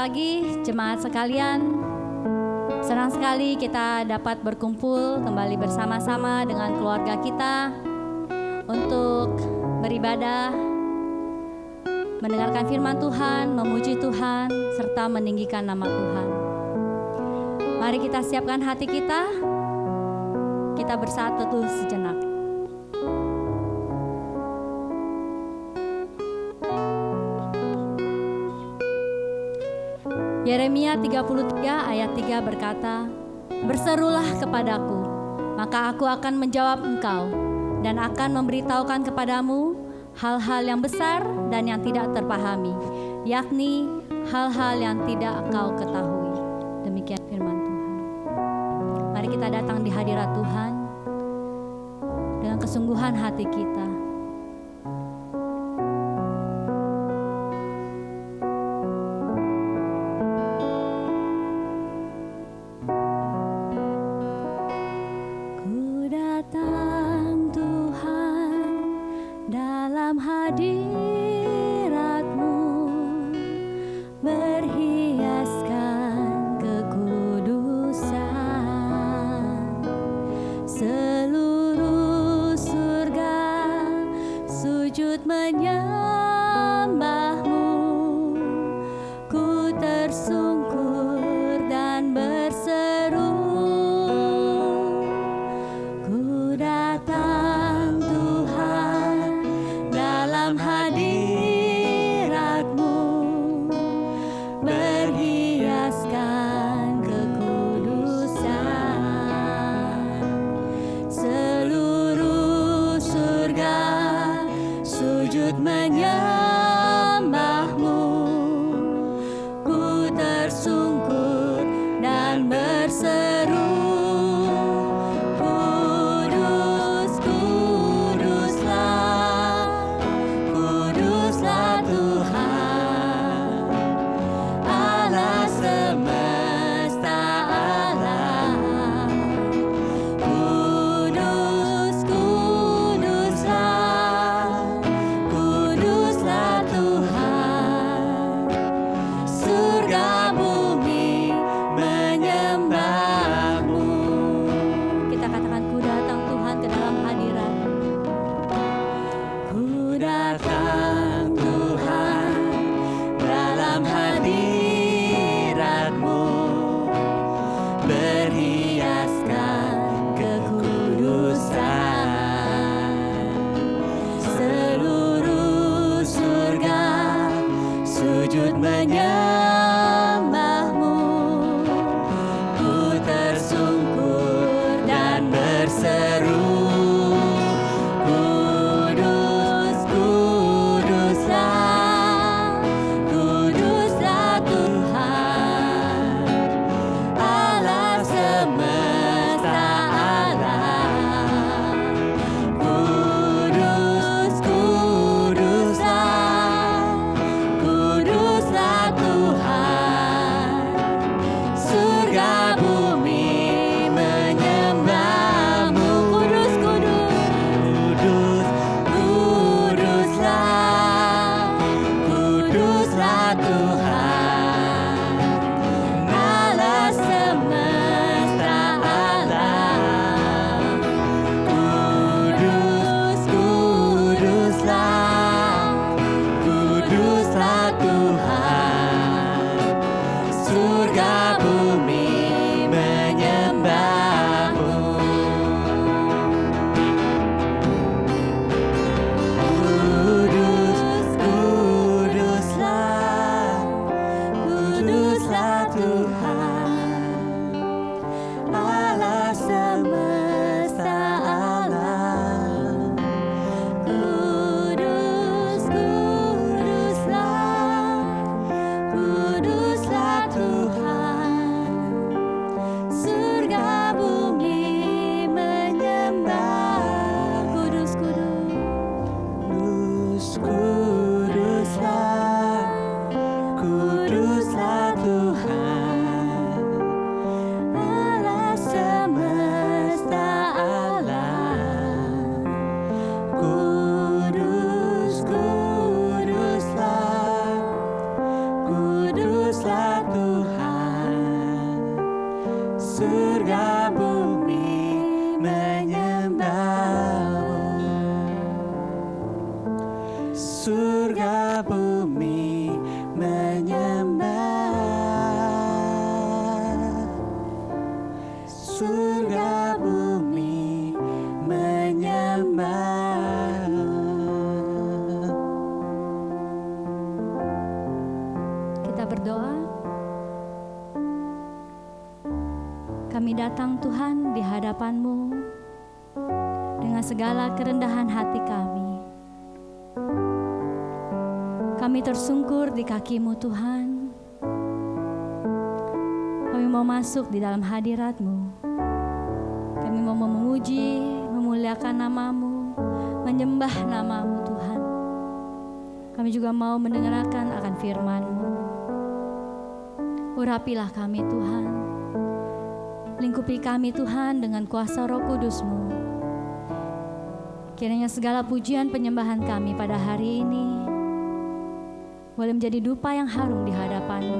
pagi jemaat sekalian. Senang sekali kita dapat berkumpul kembali bersama-sama dengan keluarga kita untuk beribadah, mendengarkan firman Tuhan, memuji Tuhan, serta meninggikan nama Tuhan. Mari kita siapkan hati kita bersatu sejenak. Yeremia 33 ayat 3 berkata, "Berserulah kepadaku, maka aku akan menjawab engkau dan akan memberitahukan kepadamu hal-hal yang besar dan yang tidak terpahami, yakni hal-hal yang tidak kau ketahui." Demikian firman Tuhan. Mari kita datang di hadirat Tuhan dengan kesungguhan hati kita. Surga bumi menyembah surga bumi menyembahmu, surga bumi menyembah, surga bumi menyembah. Kita berdoa. Kami datang Tuhan di hadapan-Mu dengan segala kerendahan hati kami. Kami tersungkur di kaki-Mu Tuhan. Kami mau masuk di dalam hadirat-Mu. Kami mau memuji, memuliakan nama-Mu, menyembah nama-Mu Tuhan. Kami juga mau mendengarkan akan firman-Mu. Urapilah kami Tuhan. Lingkupi kami Tuhan dengan kuasa Roh Kudus-Mu. Kiranya segala pujian penyembahan kami pada hari ini boleh menjadi dupa yang harum di hadapan-Mu,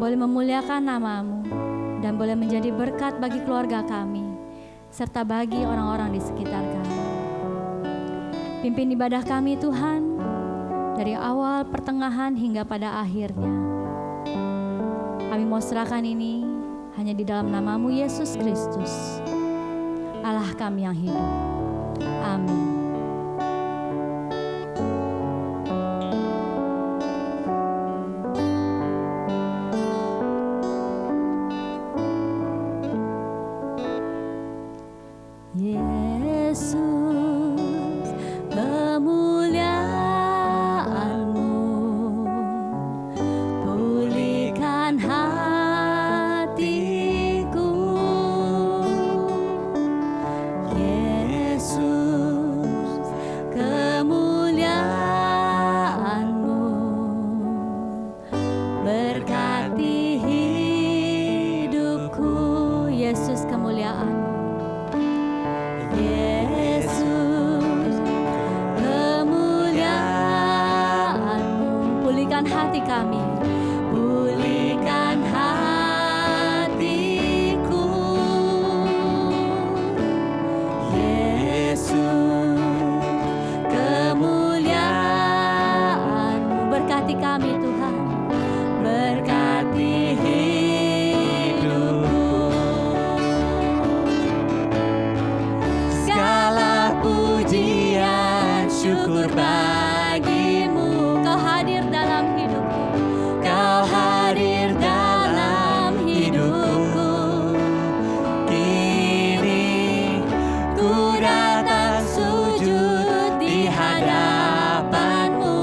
boleh memuliakan nama-Mu, dan boleh menjadi berkat bagi keluarga kami, serta bagi orang-orang di sekitar kami. Pimpin ibadah kami Tuhan, dari awal, pertengahan, hingga pada akhirnya. Kami mau serahkan ini hanya di dalam nama-Mu Yesus Kristus, Allah kami yang hidup. Amin. Yesus, kemuliaan-Mu pulihkan hatiku. Yesus, kemuliaan-Mu berkati hidupku. Yesus, kemuliaan-Mu. Yesus, kemuliaan-Mu pulihkan hati kami, pulihkan hatiku. Yesus, kemuliaan-Mu berkati kami Tuhan, berkati hidupku. Segala pujian syukur bagi-Mu. Kau hadir dalam hidupku, Kau hadir dalam hidupku. Kini ku datang sujud di hadapan-Mu,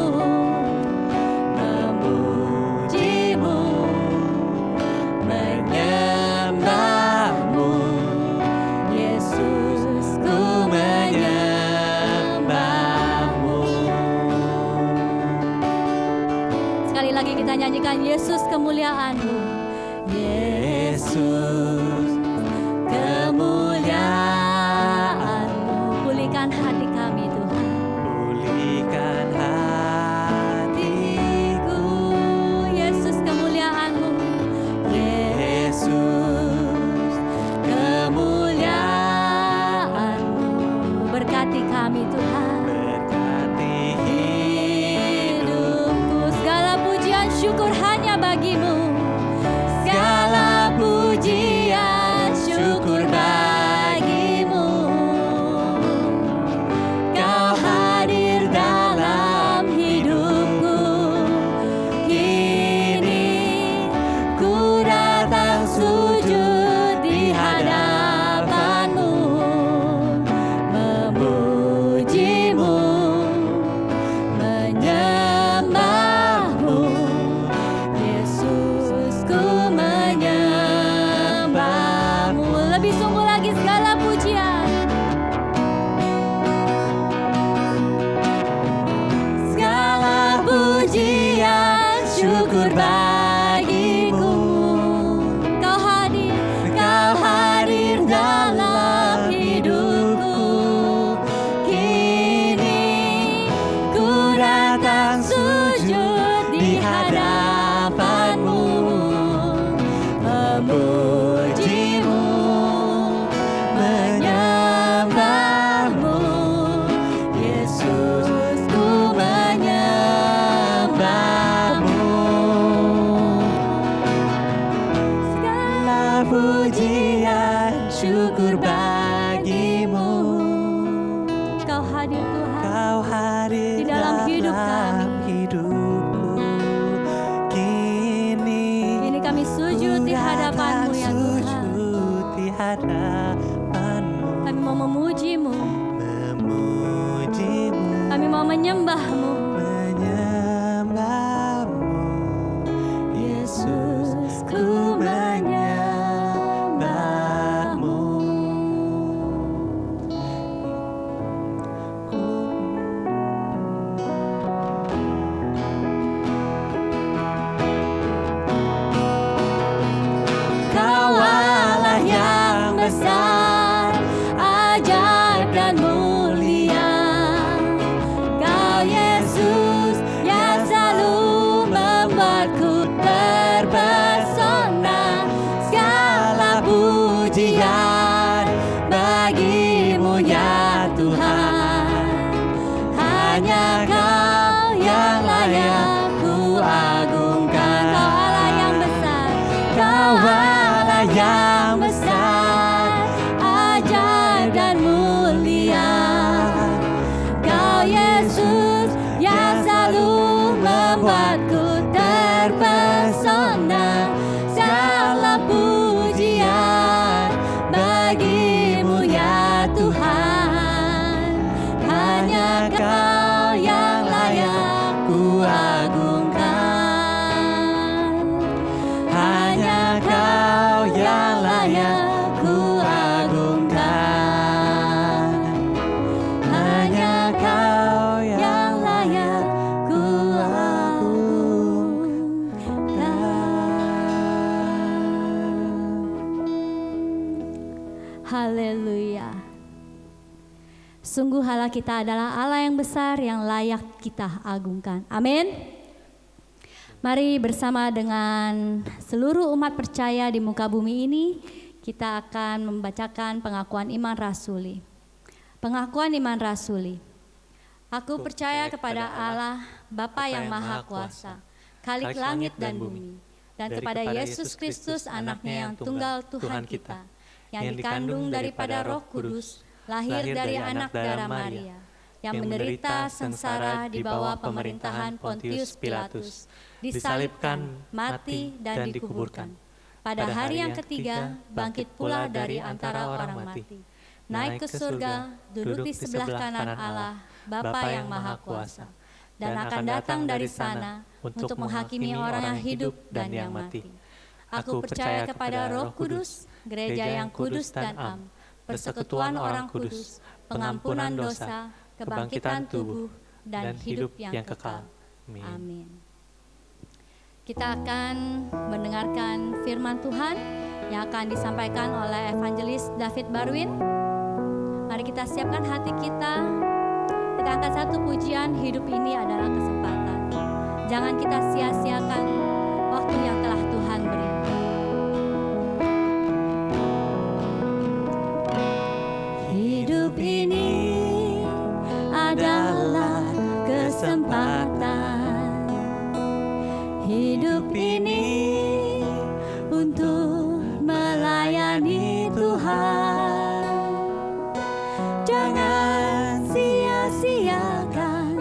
memuji-Mu, menyembah-Mu. Yesus, ku menyembah-Mu. Sekali lagi kita nyanyikan Yesus, kemuliaan-Mu. Yesus, kemuliaan-Mu pulihkan hati kami Tuhan, Pulihkan hatiku. Yesus, kemuliaan-Mu. Yesus, kemuliaan-Mu berkati kami Tuhan, berkati hidupku. Segala pujian syukur hanya bagi-Mu. Segala pujian syukur bagi-Mu. Kau hadir dalam hidupku. Kini ku datang sujud di hadapan-Mu, memuji-Mu, menyembah-Mu. Yesus, ku menyembah-Mu. Lebih sungguh lagi segala pujian, segala pujian syukur bagi-Mu. Kau hadir dalam hidupku. Kini ku datang sujud di hadapan-Mu, memuji pujian syukur bagimu. Kau hadir Tuhan Kau hadir di dalam hidup kami. hidupku. Kini Kami sujud di hadapan-Mu ya Tuhan. sujud di hadapan-Mu. Kami mau memuji-Mu, Memujimu, kami mau menyembah-Mu. menyembahmu. Yesus, ku menyembahmu. Kau Allah yang besar, ajaib dan mulia. Kau Yesus yang selalu membuatku terpesona. Segala pujian bagimu ya Tuhan. Hanya Kau yang layak ku agungkan. Kau Allah yang besar, Kau Allah yang besar, ajaib dan mulia. Kau Yesus yang selalu membuatku terpesona. Segala pujian bagimu ya Tuhan. Hanya Kau yang layak ku agungkan. Hanya Kau yang layak ku agungkan. Hanya Kau yang layak ku agungkan. Haleluya. Sungguh Allah kita adalah Allah yang besar yang layak kita agungkan. Amin. Mari bersama dengan seluruh umat percaya di muka bumi ini, kita akan membacakan pengakuan iman rasuli. Pengakuan iman rasuli. Aku percaya kepada Allah, Bapa yang Maha Kuasa, Khalik langit dan bumi, dan kepada Yesus Kristus anaknya yang tunggal Tuhan kita, yang dikandung daripada Roh Kudus, lahir dari anak darah Maria, yang menderita sengsara di bawah pemerintahan Pontius Pilatus, disalibkan, mati, dan dikuburkan. Pada hari yang ketiga, bangkit pula dari antara orang mati, naik ke surga, duduk di sebelah kanan Allah, Bapa yang Maha Kuasa, dan akan datang dari sana untuk menghakimi orang yang hidup dan yang mati. Aku percaya kepada Roh Kudus, gereja yang kudus dan am, persekutuan orang kudus, pengampunan dosa, kebangkitan tubuh, dan hidup yang kekal. Amin. Kita akan mendengarkan firman Tuhan yang akan disampaikan oleh Evangelis David Barwin. Mari kita siapkan hati kita. Kita angkat satu pujian, hidup ini adalah kesempatan. Jangan kita sia-siakan waktu yang telah Tuhan beri. Hidup ini adalah kesempatan. Hidup ini untuk melayani Tuhan. Jangan sia-siakan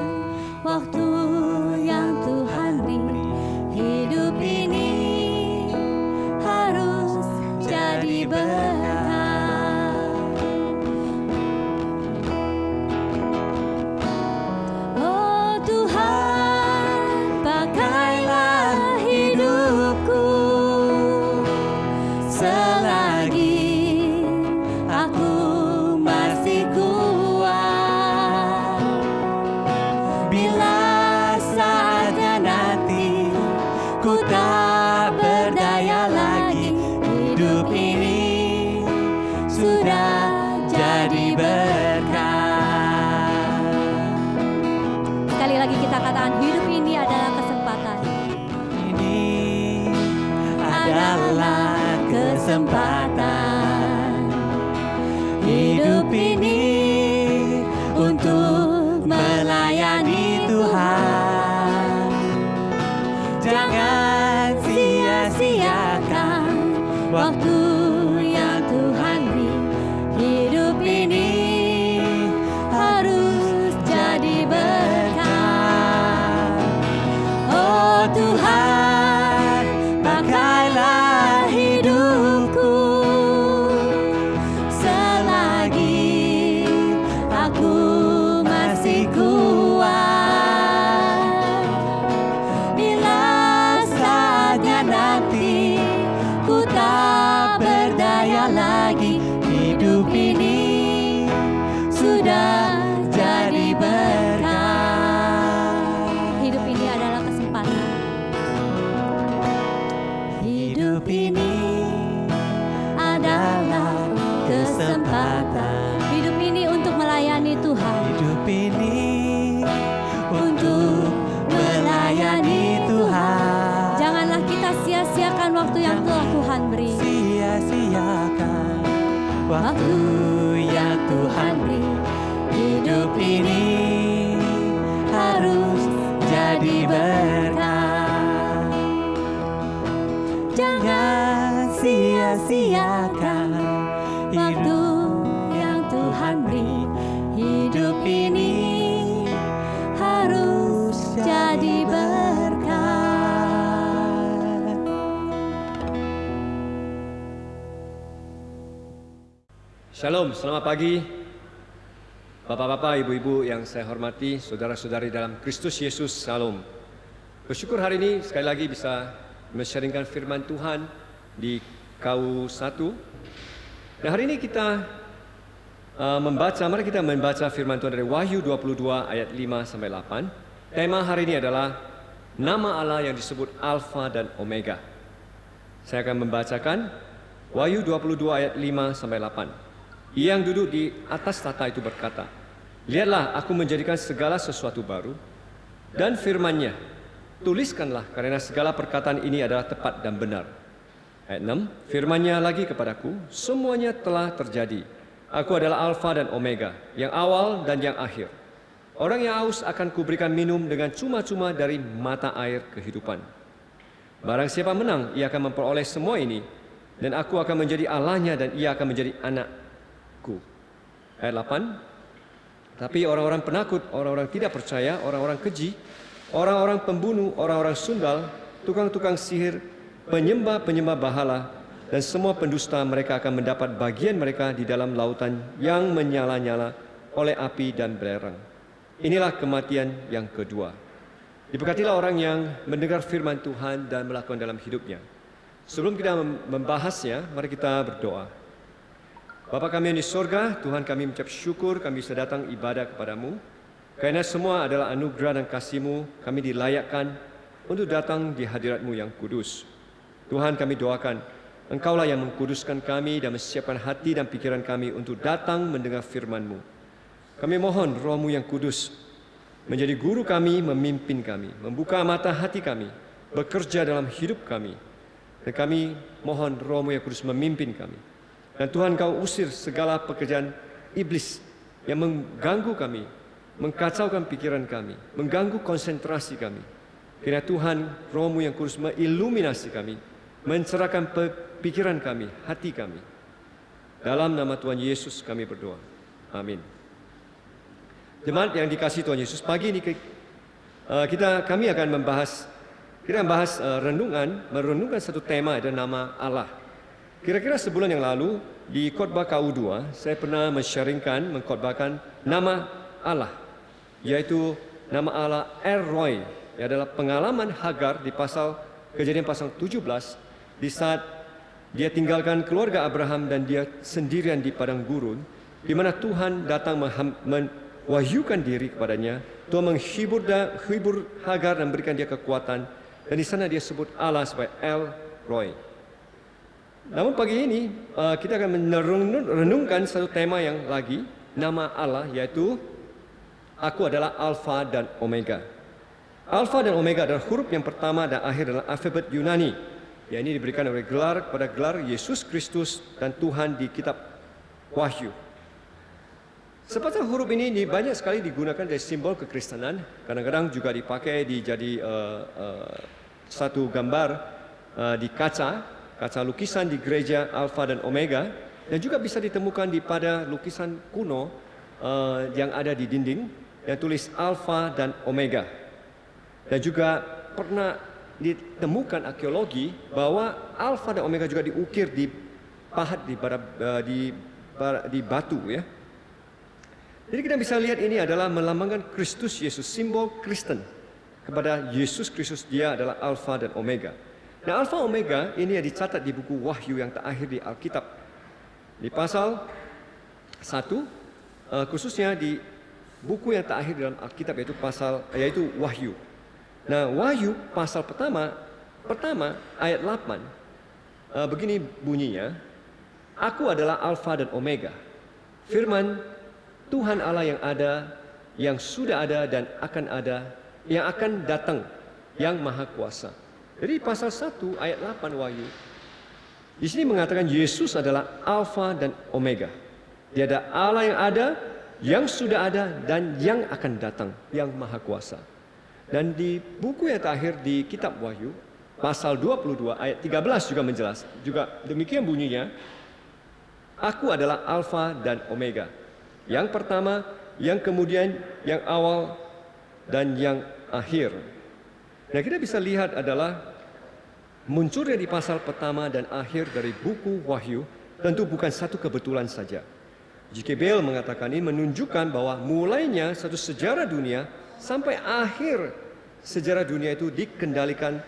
waktu yang Tuhan beri. Hidup ini harus jadi berkat. Oh Tuhan, pakailah hidupku selagi aku masih kuat. Bila saatnya nanti ku tak berdaya lagi, hidup ini sudah jadi berkat. Sekali lagi kita katakan, hidup ini adalah kesempatan. Ini adalah kesempatan. Hidup ini untuk melayani Tuhan. Jangan sia-siakan waktu tata. Hidup ini untuk melayani Tuhan. Hidup ini untuk melayani Tuhan. Janganlah kita sia-siakan waktu yang telah Tuhan beri. Sia-siakan waktu yang Tuhan beri. Hidup ini harus jadi berkah. Jangan sia-siakan Waktu yang Tuhan beri. Hidup ini harus jadi berkah. Shalom, selamat pagi Bapak-bapak, ibu-ibu yang saya hormati, saudara-saudari dalam Kristus Yesus, Shalom. Bersyukur hari ini sekali lagi bisa men-sharingkan firman Tuhan di KU1. Dan hari ini kita mari kita membaca firman Tuhan dari Wahyu 22 ayat 5 sampai 8. Tema hari ini adalah nama Allah yang disebut Alfa dan Omega. Saya akan membacakan Wahyu 22 ayat 5 sampai 8. Ia yang duduk di atas tahta itu berkata, "Lihatlah, aku menjadikan segala sesuatu baru." Dan firman-Nya, "Tuliskanlah, karena segala perkataan ini adalah tepat dan benar." Ayat 6, firman-Nya lagi kepadaku, "Semuanya telah terjadi. Aku adalah Alfa dan Omega, yang awal dan yang akhir. Orang yang haus akan kuberikan minum dengan cuma-cuma dari mata air kehidupan. Barang siapa menang, ia akan memperoleh semua ini, dan aku akan menjadi Allahnya dan ia akan menjadi anakku." Ayat 8, tapi orang-orang penakut, orang-orang tidak percaya, orang-orang keji, orang-orang pembunuh, orang-orang sundal, tukang-tukang sihir, penyembah-penyembah bahala, dan semua pendusta, mereka akan mendapat bagian mereka di dalam lautan yang menyala-nyala oleh api dan belerang. Inilah kematian yang kedua. Diberkatilah orang yang mendengar firman Tuhan dan melakukan dalam hidupnya. Sebelum kita membahasnya, mari kita berdoa. Bapa kami yang di sorga, Tuhan, kami mengucap syukur kami bisa datang ibadah kepadamu. Karena semua adalah anugerah dan kasih-Mu, kami dilayakkan untuk datang di hadirat-Mu yang kudus. Tuhan, kami doakan, Engkaulah yang mengkuduskan kami dan menyiapkan hati dan pikiran kami untuk datang mendengar firman-Mu. Kami mohon Roh-Mu yang kudus menjadi guru kami, memimpin kami, membuka mata hati kami, bekerja dalam hidup kami. Dan kami mohon Roh-Mu yang kudus memimpin kami. Dan Tuhan, Kau usir segala pekerjaan iblis yang mengganggu kami, mengkacaukan pikiran kami, mengganggu konsentrasi kami. Kiranya Tuhan, Roh-Mu yang kudus mengiluminasi kami, mencerahkan pikiran kami, hati kami. Dalam nama Tuhan Yesus kami berdoa. Amin. Jemaat yang dikasihi Tuhan Yesus, pagi ini kami akan membahas merenungkan satu tema, ada nama Allah. Kira-kira sebulan yang lalu di khotbah KU2 saya pernah mengkhotbahkan nama Allah, yaitu nama Allah El Roi, yang adalah pengalaman Hagar di Kejadian pasal 17 di saat dia tinggalkan keluarga Abraham dan dia sendirian di padang gurun, di mana Tuhan datang mewahyukan diri kepadanya. Tuhan menghibur Hagar dan berikan dia kekuatan, dan di sana dia sebut Allah sebagai El Roi. Namun pagi ini kita akan merenungkan satu tema yang lagi, nama Allah, yaitu Aku adalah Alfa dan Omega. Alfa dan Omega adalah huruf yang pertama dan akhir dalam alfabet Yunani. Ya, ini diberikan oleh gelar Yesus Kristus dan Tuhan di kitab Wahyu. Sepasang huruf ini banyak sekali digunakan dari simbol kekristenan. Kadang-kadang juga dipakai jadi satu gambar di kaca lukisan di gereja Alfa dan Omega, dan juga bisa ditemukan pada lukisan kuno yang ada di dinding yang tulis Alfa dan Omega. Dan juga pernah ditemukan arkeologi bahwa Alfa dan Omega juga diukir dipahat di batu, ya. Jadi kita bisa lihat ini adalah melambangkan Kristus Yesus, simbol Kristen kepada Yesus Kristus. Dia adalah Alfa dan Omega. Nah, Alfa Omega ini yang dicatat di buku Wahyu yang terakhir di Alkitab. Di pasal 1, khususnya di buku yang terakhir dalam Alkitab, yaitu Wahyu. Nah, Wahyu pasal pertama ayat 8, begini bunyinya, "Aku adalah Alfa dan Omega, firman Tuhan Allah yang ada, yang sudah ada dan akan ada, yang akan datang, yang maha kuasa. Jadi pasal 1 ayat 8 Wahyu, di sini mengatakan Yesus adalah Alfa dan Omega. Dia ada Allah yang ada, yang sudah ada dan yang akan datang, yang maha kuasa. Dan di buku yang terakhir di kitab Wahyu, pasal 22 ayat 13 juga menjelaskan, juga demikian bunyinya, Aku adalah Alfa dan Omega, yang pertama, yang kemudian, yang awal, dan yang akhir. Nah, kita bisa lihat adalah munculnya di pasal pertama dan akhir dari buku Wahyu tentu bukan satu kebetulan saja. J.K. Bale mengatakan ini menunjukkan bahwa mulainya satu sejarah dunia sampai akhir sejarah dunia itu dikendalikan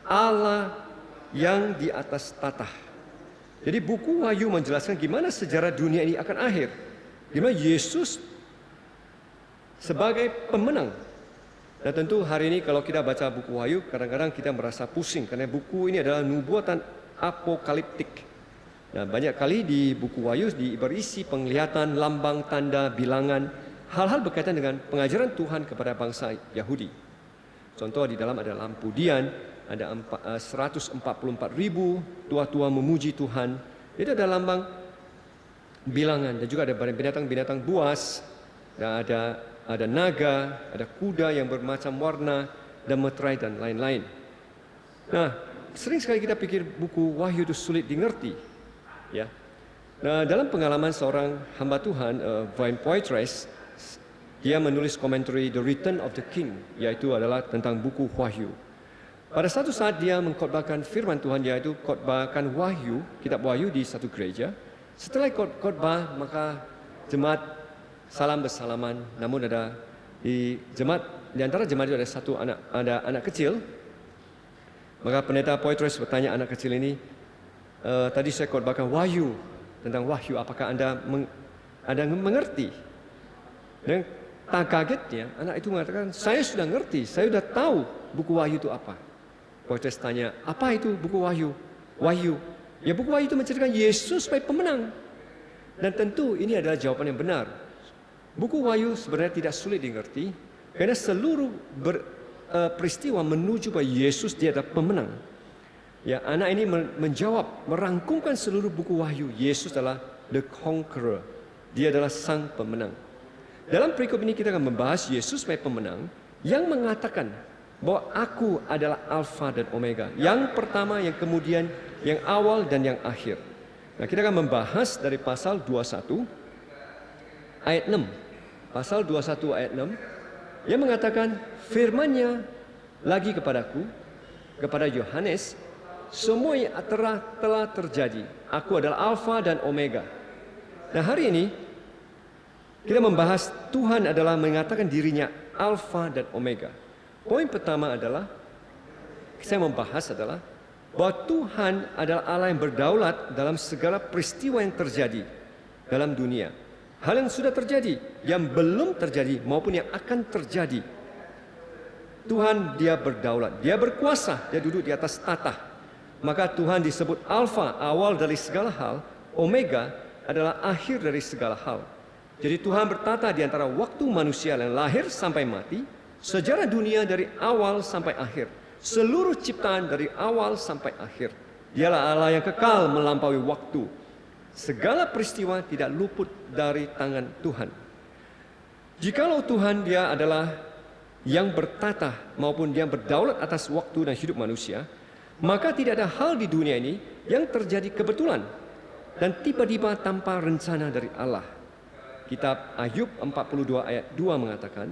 Allah yang di atas tata. Jadi buku Wahyu menjelaskan gimana sejarah dunia ini akan akhir. Gimana Yesus sebagai pemenang. Dan tentu hari ini kalau kita baca buku Wahyu, kadang-kadang kita merasa pusing karena buku ini adalah nubuatan apokaliptik. Nah, banyak kali di buku Wahyu berisi penglihatan, lambang, tanda, bilangan, hal-hal berkaitan dengan pengajaran Tuhan kepada bangsa Yahudi. Contoh di dalam ada lampu dian, ada 144.000 tua-tua memuji Tuhan. Itu ada lambang bilangan dan juga ada binatang-binatang buas, dan ada naga, ada kuda yang bermacam warna, dan meterai dan lain-lain. Nah, sering sekali kita pikir buku Wahyu itu sulit dimengerti, ya. Nah, dalam pengalaman seorang hamba Tuhan, Wayne Poitras, dia menulis komentari The Return of the King, yaitu adalah tentang buku Wahyu. Pada satu saat dia mengkhotbahkan firman Tuhan, yaitu khotbahkan Wahyu, kitab Wahyu di satu gereja. Setelah khotbah, maka jemaat salam bersalaman, namun ada di antara jemaat itu ada anak kecil. Maka pendeta Poitras bertanya anak kecil ini, tadi saya khotbahkan Wahyu, tentang Wahyu, apakah Anda mengerti? Dan tak kagetnya anak itu mengatakan, saya sudah ngerti, saya sudah tahu buku Wahyu itu apa. Poitras tanya, apa itu buku Wahyu? Wahyu. Ya, buku Wahyu itu menceritakan Yesus sebagai pemenang. Dan tentu ini adalah jawaban yang benar. Buku Wahyu sebenarnya tidak sulit dimengerti karena seluruh peristiwa menuju pada Yesus, dia adalah pemenang. Ya, anak ini menjawab, merangkumkan seluruh buku Wahyu. Yesus adalah the conqueror. Dia adalah sang pemenang. Dalam perikop ini kita akan membahas Yesus sebagai pemenang yang mengatakan bahwa aku adalah Alfa dan Omega, yang pertama, yang kemudian, yang awal dan yang akhir. Nah, kita akan membahas dari pasal 21 ayat 6. Pasal 21 ayat 6 yang mengatakan, firman-Nya lagi kepadaku, kepada Yohanes, semua yang telah terjadi. Aku adalah Alfa dan Omega. Nah, hari ini kita membahas Tuhan adalah mengatakan dirinya Alfa dan Omega. Poin pertama adalah, saya membahas adalah bahwa Tuhan adalah Allah yang berdaulat dalam segala peristiwa yang terjadi dalam dunia. Hal yang sudah terjadi, yang belum terjadi maupun yang akan terjadi. Tuhan dia berdaulat, dia berkuasa, dia duduk di atas tata. Maka Tuhan disebut Alfa, awal dari segala hal, Omega adalah akhir dari segala hal. Jadi Tuhan bertata di antara waktu manusia yang lahir sampai mati, sejarah dunia dari awal sampai akhir, seluruh ciptaan dari awal sampai akhir. Dialah Allah yang kekal melampaui waktu. Segala peristiwa tidak luput dari tangan Tuhan. Jikalau Tuhan dia adalah yang bertata maupun dia berdaulat atas waktu dan hidup manusia, maka tidak ada hal di dunia ini yang terjadi kebetulan dan tiba-tiba tanpa rencana dari Allah. Kitab Ayub 42 ayat 2 mengatakan,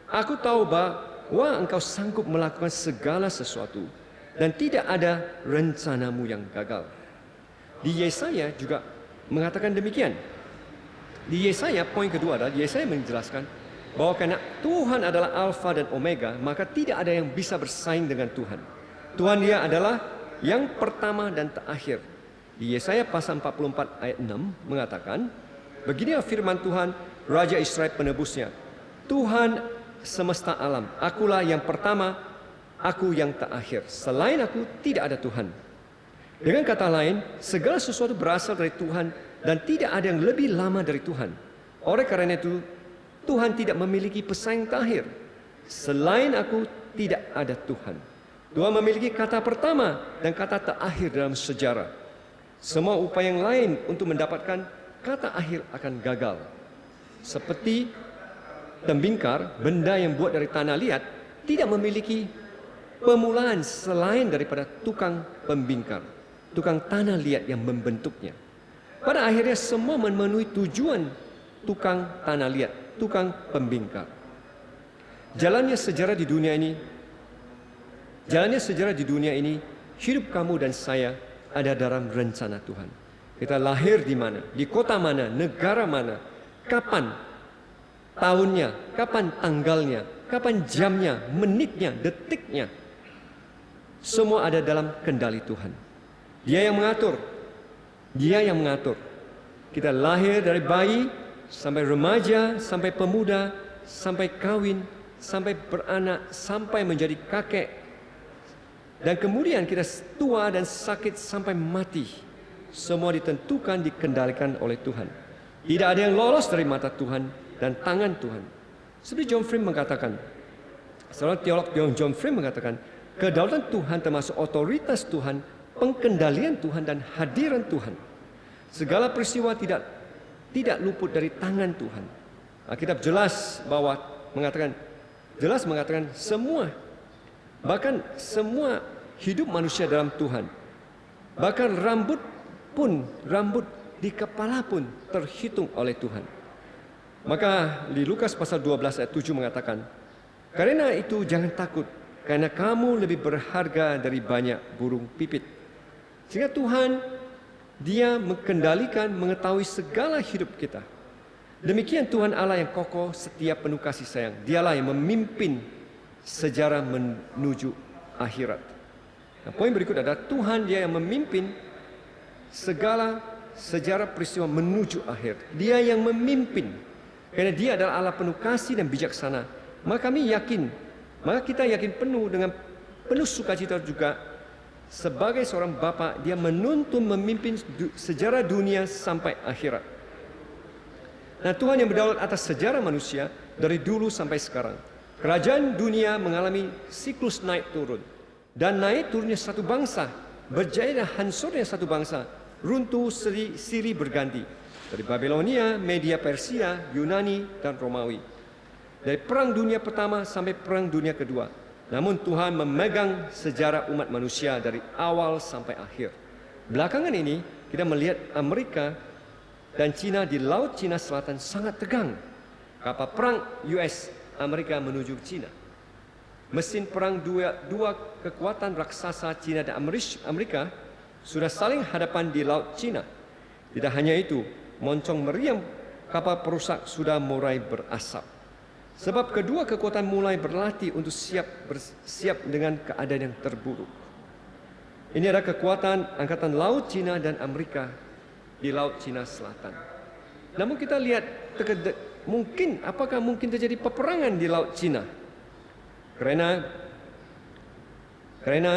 aku tahu bahwa engkau sanggup melakukan segala sesuatu dan tidak ada rencanamu yang gagal. Di Yesaya juga mengatakan demikian. Di Yesaya, poin kedua adalah Yesaya menjelaskan bahwa karena Tuhan adalah Alfa dan Omega, maka tidak ada yang bisa bersaing dengan Tuhan. Tuhan dia adalah yang pertama dan terakhir. Di Yesaya pasal 44 ayat 6 mengatakan, beginilah firman Tuhan, Raja Israel penebusnya, Tuhan semesta alam, akulah yang pertama, aku yang terakhir. Selain aku tidak ada Tuhan. Dengan kata lain, segala sesuatu berasal dari Tuhan dan tidak ada yang lebih lama dari Tuhan. Oleh karena itu, Tuhan tidak memiliki pesaing terakhir. Selain aku, tidak ada Tuhan. Tuhan memiliki kata pertama dan kata terakhir dalam sejarah. Semua upaya yang lain untuk mendapatkan kata akhir akan gagal. Seperti tembingkar, benda yang buat dari tanah liat, tidak memiliki permulaan selain daripada tukang pembingkar, tukang tanah liat yang membentuknya. Pada akhirnya semua memenuhi tujuan tukang tanah liat, tukang pembingkar. Jalannya sejarah di dunia ini, hidup kamu dan saya ada dalam rencana Tuhan. Kita lahir di mana, di kota mana, negara mana, kapan tahunnya, kapan tanggalnya, kapan jamnya, menitnya, detiknya. Semua ada dalam kendali Tuhan. Dia yang mengatur. Dia yang mengatur. Kita lahir dari bayi, sampai remaja, sampai pemuda, sampai kawin, sampai beranak, sampai menjadi kakek. Dan kemudian kita tua dan sakit sampai mati. Semua ditentukan, dikendalikan oleh Tuhan. Tidak ada yang lolos dari mata Tuhan dan tangan Tuhan. Seperti John Frame mengatakan, seorang teolog John Frame mengatakan, kedaulatan Tuhan termasuk otoritas Tuhan, pengkendalian Tuhan dan hadiran Tuhan. Segala peristiwa tidak luput dari tangan Tuhan. Alkitab jelas mengatakan semua, bahkan semua hidup manusia dalam Tuhan. Bahkan rambut di kepala pun terhitung oleh Tuhan. Maka di Lukas pasal 12 ayat 7 mengatakan, karena itu jangan takut, karena kamu lebih berharga dari banyak burung pipit. Sehingga Tuhan, Dia mengendalikan, mengetahui segala hidup kita. Demikian Tuhan Allah yang kokoh, setia, penuh kasih sayang. Dialah yang memimpin sejarah menuju akhirat. Nah, poin berikut adalah Tuhan Dia yang memimpin segala sejarah peristiwa menuju akhir. Dia yang memimpin. Karena Dia adalah Allah penuh kasih dan bijaksana. Maka kita yakin penuh dengan penuh sukacita juga, sebagai seorang bapa, Dia menuntun memimpin sejarah dunia sampai akhirat. Nah, Tuhan yang berdaulat atas sejarah manusia dari dulu sampai sekarang. Kerajaan dunia mengalami siklus naik turun. Dan naik turunnya satu bangsa, berjaya dan hancurnya satu bangsa, runtuh silih berganti. Dari Babilonia, Media Persia, Yunani, dan Romawi. Dari perang dunia pertama sampai perang dunia kedua. Namun Tuhan memegang sejarah umat manusia dari awal sampai akhir. Belakangan ini kita melihat Amerika dan Cina di Laut Cina Selatan sangat tegang. Kapal perang US Amerika menuju Cina. Mesin perang dua kekuatan raksasa Cina dan Amerika sudah saling hadapan di Laut Cina. Tidak hanya itu, moncong meriam kapal perusak sudah mulai berasap. Sebab kedua kekuatan mulai berlatih untuk siap dengan keadaan yang terburuk. Ini adalah kekuatan Angkatan Laut Cina dan Amerika di Laut Cina Selatan. Namun kita lihat apakah mungkin terjadi peperangan di Laut Cina? Karena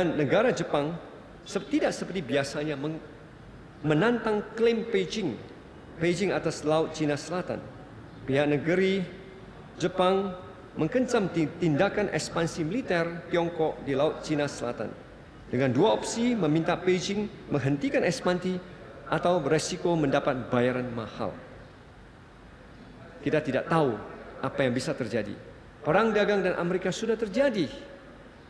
negara Jepang tidak seperti biasanya menantang klaim Beijing atas Laut Cina Selatan. Pihak negeri Jepang mengkencam tindakan ekspansi militer Tiongkok di Laut Cina Selatan dengan dua opsi: meminta Beijing menghentikan ekspansi atau beresiko mendapat bayaran mahal. Kita tidak tahu apa yang bisa terjadi. Perang dagang dan Amerika sudah terjadi,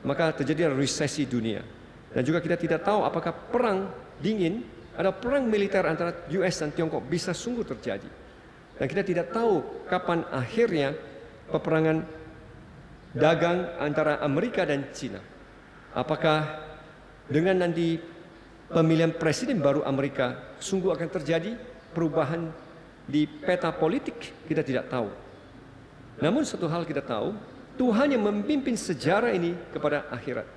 maka terjadi resesi dunia. Dan juga kita tidak tahu apakah perang dingin atau perang militer antara US dan Tiongkok bisa sungguh terjadi. Dan kita tidak tahu kapan akhirnya peperangan dagang antara Amerika dan Cina. Apakah dengan nanti pemilihan presiden baru Amerika sungguh akan terjadi perubahan di peta politik? Kita tidak tahu. Namun satu hal kita tahu, Tuhan yang memimpin sejarah ini kepada akhirat.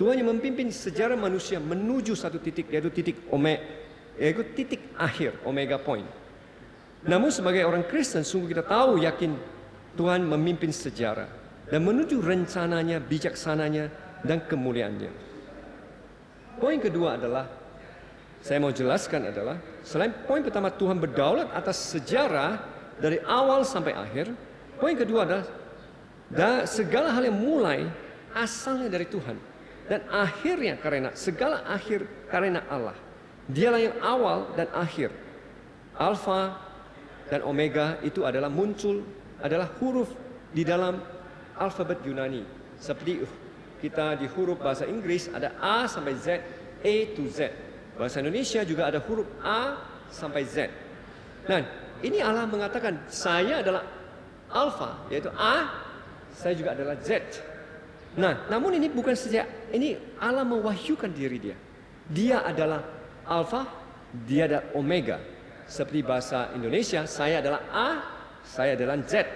Tuhan yang memimpin sejarah manusia menuju satu titik, yaitu titik akhir, omega point. Namun sebagai orang Kristen sungguh kita tahu, yakin Tuhan memimpin sejarah dan menuju rencananya, bijaksananya, dan kemuliaannya. Poin kedua adalah saya mau jelaskan adalah selain poin pertama Tuhan berdaulat atas sejarah dari awal sampai akhir, poin kedua adalah segala hal yang mulai asalnya dari Tuhan dan akhirnya karena segala akhir karena Allah. Dialah yang awal dan akhir. Alfa dan Omega itu adalah muncul adalah huruf di dalam alfabet Yunani. Seperti kita di huruf bahasa Inggris ada A sampai Z, A to Z. Bahasa Indonesia juga ada huruf A sampai Z. Nah, ini Allah mengatakan saya adalah alfa, yaitu A, saya juga adalah Z. Nah, namun ini bukan saja, ini Allah mewahyukan diri dia. Dia adalah alfa, dia adalah omega. Seperti bahasa Indonesia, saya adalah A, saya adalah Z.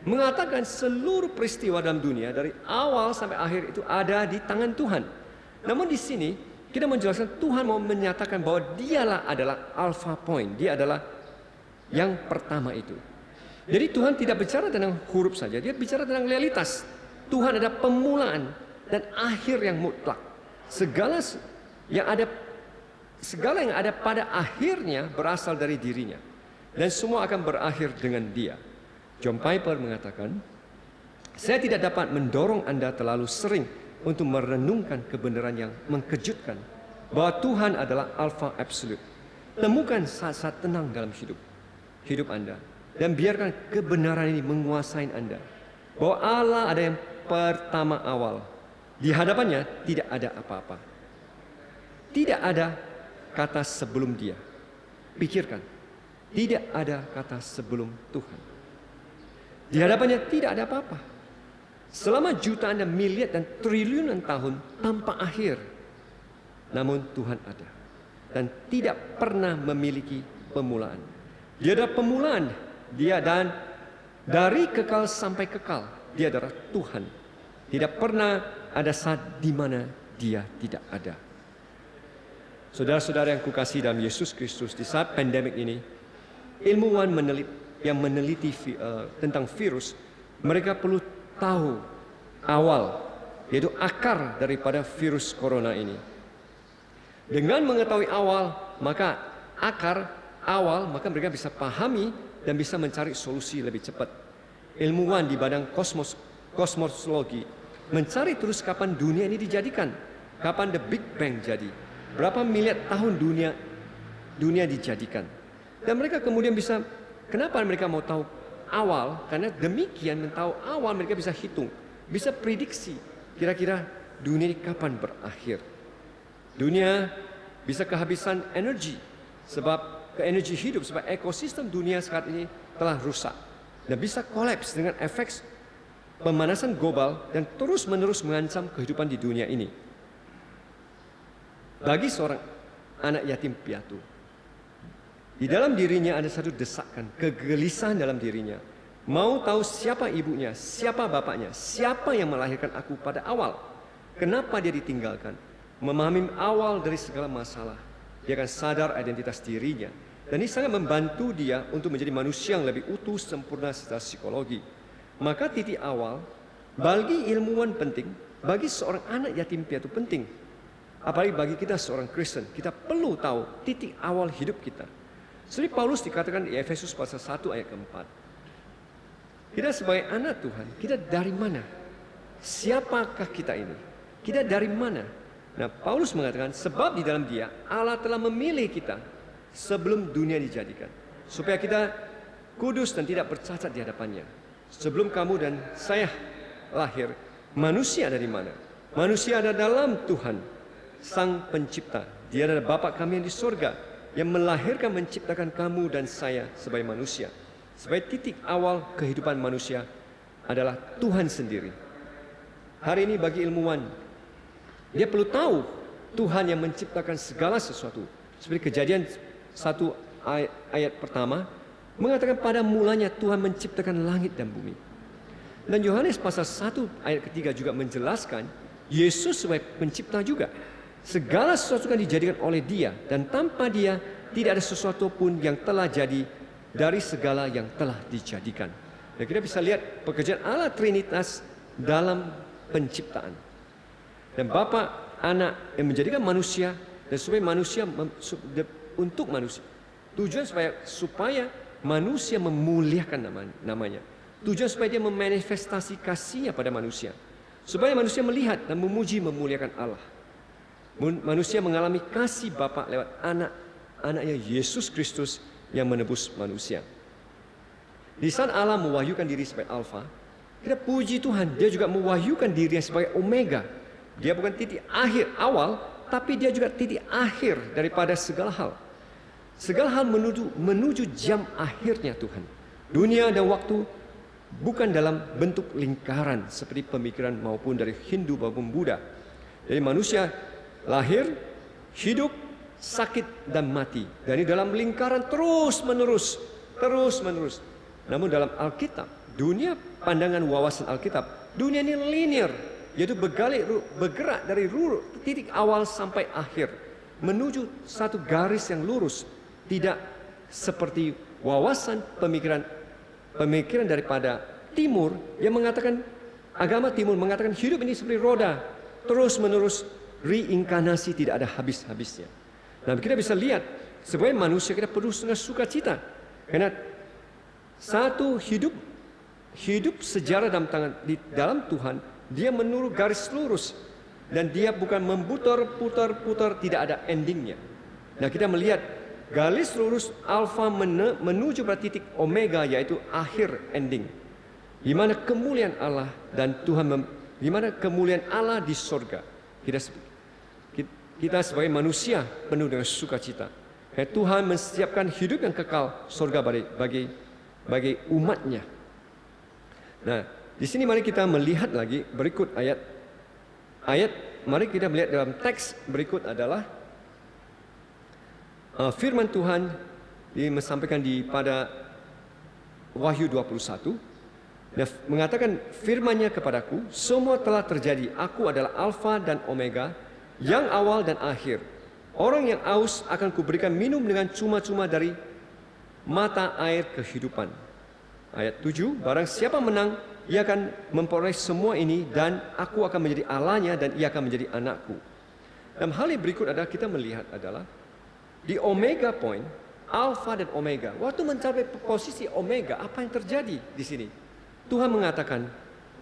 Mengatakan seluruh peristiwa dalam dunia dari awal sampai akhir itu ada di tangan Tuhan. Namun di sini kita menjelaskan Tuhan mau menyatakan bahwa dialah adalah alpha point. Dia adalah yang pertama itu. Jadi Tuhan tidak bicara tentang huruf saja, dia bicara tentang realitas. Tuhan ada permulaan dan akhir yang mutlak. Segala yang ada pada akhirnya berasal dari dirinya. Dan semua akan berakhir dengan dia. John Piper mengatakan, saya tidak dapat mendorong Anda terlalu sering untuk merenungkan kebenaran yang mengkejutkan bahwa Tuhan adalah alfa absolut. Temukan saat-saat tenang dalam hidup Anda dan biarkan kebenaran ini menguasai Anda. Bahwa Allah ada yang pertama awal. Di hadapannya tidak ada apa-apa. Tidak ada kata sebelum dia. Pikirkan, tidak ada kata sebelum Tuhan. Di hadapannya tidak ada apa-apa. Selama jutaan dan miliar dan triliunan tahun tanpa akhir. Namun Tuhan ada. Dan tidak pernah memiliki permulaan. Dia ada permulaan. Dia dan dari kekal sampai kekal. Dia adalah Tuhan. Tidak pernah ada saat di mana dia tidak ada. Saudara-saudara yang kukasihi dalam Yesus Kristus, di saat pandemik ini, ilmuwan yang meneliti tentang virus, mereka perlu tahu awal, yaitu akar daripada virus corona ini. Dengan mengetahui awal, maka mereka bisa pahami dan bisa mencari solusi lebih cepat. Ilmuwan di bidang kosmologi mencari terus kapan dunia ini dijadikan, kapan the Big Bang jadi, berapa miliar tahun dunia dijadikan. Dan mereka kemudian bisa, kenapa mereka mau tahu awal? Karena demikian tahu awal mereka bisa hitung, bisa prediksi kira-kira dunia ini kapan berakhir. Dunia bisa kehabisan energi energi hidup sebab ekosistem dunia saat ini telah rusak dan bisa kolaps dengan efek pemanasan global dan terus-menerus mengancam kehidupan di dunia ini. Bagi seorang anak yatim piatu, di dalam dirinya ada satu desakan, kegelisahan dalam dirinya. Mau tahu siapa ibunya, siapa bapaknya, siapa yang melahirkan aku pada awal. Kenapa dia ditinggalkan? Memahami awal dari segala masalah. Dia akan sadar identitas dirinya. Dan ini sangat membantu dia untuk menjadi manusia yang lebih utuh, sempurna secara psikologi. Maka titik awal, bagi ilmuwan penting, bagi seorang anak yatim piatu penting. Apalagi bagi kita seorang Kristen, kita perlu tahu titik awal hidup kita. Seperti Paulus dikatakan di Efesus pasal 1 ayat keempat. Kita sebagai anak Tuhan, kita dari mana? Siapakah kita ini? Kita dari mana? Nah, Paulus mengatakan sebab di dalam Dia Allah telah memilih kita sebelum dunia dijadikan, supaya kita kudus dan tidak bercacat di hadapannya. Sebelum kamu dan saya lahir, manusia dari mana? Manusia ada dalam Tuhan, Sang Pencipta. Dia adalah Bapa kami yang di surga, yang melahirkan, menciptakan kamu dan saya sebagai manusia. Sebagai titik awal kehidupan manusia adalah Tuhan sendiri. Hari ini bagi ilmuwan, dia perlu tahu Tuhan yang menciptakan segala sesuatu. Seperti Kejadian 1 ayat pertama mengatakan pada mulanya Tuhan menciptakan langit dan bumi. Dan Yohanes pasal 1 ayat ketiga juga menjelaskan Yesus sebagai pencipta juga. Segala sesuatu kan dijadikan oleh Dia, dan tanpa Dia tidak ada sesuatu pun yang telah jadi dari segala yang telah dijadikan. Dan kita bisa lihat pekerjaan Allah Trinitas dalam penciptaan. Dan Bapa, Anak yang menjadikan manusia dan supaya untuk manusia. Tujuan supaya manusia memuliakan namanya. Tujuan supaya dia memanifestasi kasihnya pada manusia. Supaya manusia melihat dan memuliakan Allah. Manusia mengalami kasih Bapa lewat anaknya Yesus Kristus yang menebus manusia. Di saat Allah mewahyukan diri sebagai Alfa, kita puji Tuhan, dia juga mewahyukan dirinya sebagai Omega. Dia bukan titik akhir awal, tapi dia juga titik akhir daripada segala hal. Segala hal menuju jam akhirnya Tuhan. Dunia dan waktu bukan dalam bentuk lingkaran seperti pemikiran maupun dari Hindu maupun Buddha. Jadi manusia lahir, hidup, sakit dan mati. Dan ini dalam lingkaran terus menerus. Namun dalam Alkitab, dunia pandangan wawasan Alkitab, dunia ini linear, yaitu bergerak dari titik awal sampai akhir, menuju satu garis yang lurus, tidak seperti wawasan pemikiran daripada Timur yang mengatakan, agama Timur mengatakan hidup ini seperti roda, terus menerus, reinkarnasi tidak ada habis-habisnya. Nah, kita bisa lihat sebagai manusia kita perlu dengan sukacita, karena satu hidup sejarah di dalam Tuhan, dia menurut garis lurus dan dia bukan putar, tidak ada endingnya. Nah, kita melihat garis lurus alfa menuju pada titik omega, yaitu akhir ending. Di mana kemuliaan Allah dan Tuhan, di mana kemuliaan Allah di sorga. Kita sebagai manusia penuh dengan sukacita. Tuhan menyiapkan hidup yang kekal sorga bagi umatnya. Nah, di sini mari kita melihat lagi berikut ayat. Mari kita melihat dalam teks berikut adalah firman Tuhan disampaikan pada Wahyu 21. Dan mengatakan firman-Nya kepadaku, semua telah terjadi. Aku adalah Alfa dan Omega, yang awal dan akhir. Orang yang aus akan kuberikan minum dengan cuma-cuma dari mata air kehidupan. Ayat 7, barang siapa menang, ia akan memperoleh semua ini, dan aku akan menjadi Allahnya dan ia akan menjadi anakku. Dan hal yang berikut adalah kita melihat adalah di Omega point, Alpha dan Omega. Waktu mencapai posisi Omega, apa yang terjadi di sini? Tuhan mengatakan,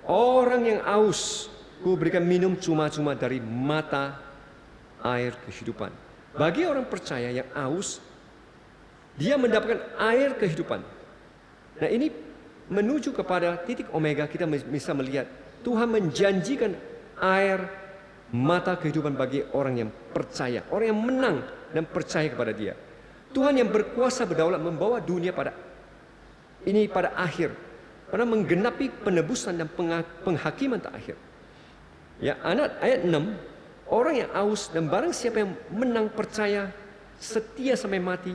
orang yang aus, ku berikan minum cuma-cuma dari mata air kehidupan. Bagi orang percaya yang aus, dia mendapatkan air kehidupan. Nah, ini menuju kepada titik omega. Kita bisa melihat Tuhan menjanjikan air mata kehidupan bagi orang yang percaya, orang yang menang dan percaya kepada Dia. Tuhan yang berkuasa berdaulat membawa dunia pada akhir, pada menggenapi penebusan dan penghakiman terakhir. Ya, ayat 6, orang yang aus dan barang siapa yang menang percaya setia sampai mati,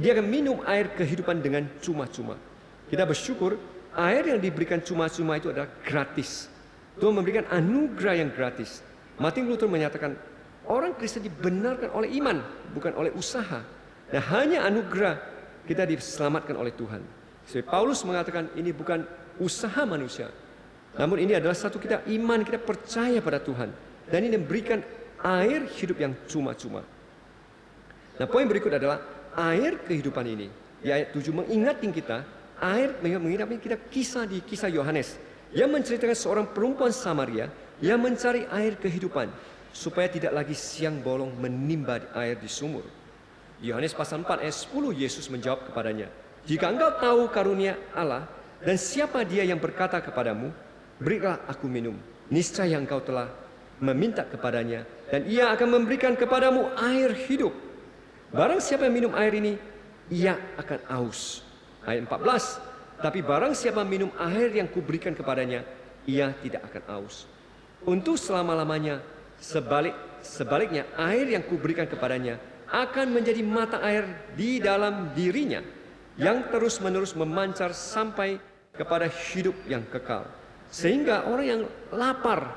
dia akan minum air kehidupan dengan cuma-cuma. Kita bersyukur air yang diberikan cuma-cuma itu adalah gratis. Tuhan memberikan anugerah yang gratis. Martin Luther menyatakan orang Kristen dibenarkan oleh iman, bukan oleh usaha. Dan hanya anugerah kita diselamatkan oleh Tuhan. Seperti Paulus mengatakan ini bukan usaha manusia, namun ini adalah satu kita iman, kita percaya pada Tuhan. Dan ini memberikan air hidup yang cuma-cuma. Nah, poin berikut adalah air kehidupan ini. Di ayat 7 mengingatkan kita, mengingatkan kita di kisah Yohanes yang menceritakan seorang perempuan Samaria yang mencari air kehidupan supaya tidak lagi siang bolong menimba air di sumur. Yohanes pasal 4 ayat 10, Yesus menjawab kepadanya, jika engkau tahu karunia Allah dan siapa Dia yang berkata kepadamu, berilah aku minum, niscaya engkau telah meminta kepadanya dan Ia akan memberikan kepadamu air hidup. Barang siapa yang minum air ini, ia akan aus. Ayat 14, tapi barang siapa minum air yang kuberikan kepadanya, ia tidak akan aus. Untuk selama-lamanya, sebaliknya air yang kuberikan kepadanya akan menjadi mata air di dalam dirinya, yang terus-menerus memancar sampai kepada hidup yang kekal. Sehingga orang yang lapar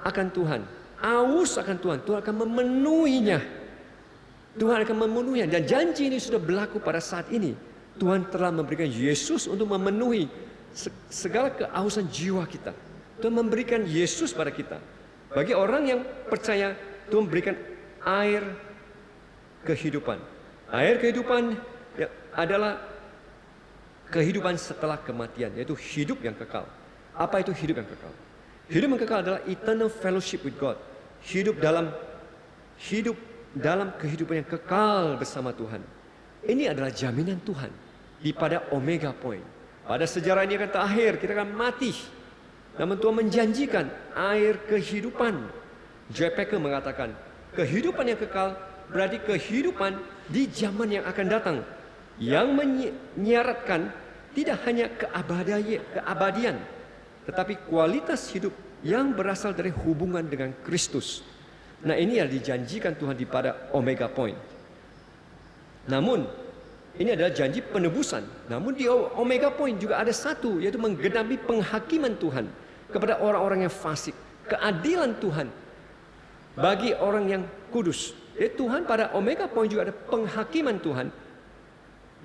akan Tuhan, aus akan Tuhan, Tuhan akan memenuhinya. Tuhan akan memenuhinya, dan janji ini sudah berlaku pada saat ini. Tuhan telah memberikan Yesus untuk memenuhi segala keausan jiwa kita. Tuhan memberikan Yesus pada kita. Bagi orang yang percaya, Tuhan memberikan air kehidupan. Air kehidupan adalah kehidupan setelah kematian, yaitu hidup yang kekal. Apa itu hidup yang kekal? Hidup yang kekal adalah eternal fellowship with God. Hidup dalam kehidupan yang kekal bersama Tuhan. Ini adalah jaminan Tuhan di pada Omega Point. Pada sejarah ini akan terakhir, kita akan mati. Namun Tuhan menjanjikan air kehidupan. J. Packer mengatakan, kehidupan yang kekal berarti kehidupan di zaman yang akan datang, yang menyiaratkan tidak hanya keabadian, tetapi kualitas hidup yang berasal dari hubungan dengan Kristus. Nah, ini yang dijanjikan Tuhan di pada Omega Point. Namun, ini adalah janji penebusan. Namun di Omega Point juga ada satu, yaitu menggenapi penghakiman Tuhan kepada orang-orang yang fasik. Keadilan Tuhan bagi orang yang kudus. Jadi Tuhan pada Omega Point juga ada penghakiman Tuhan.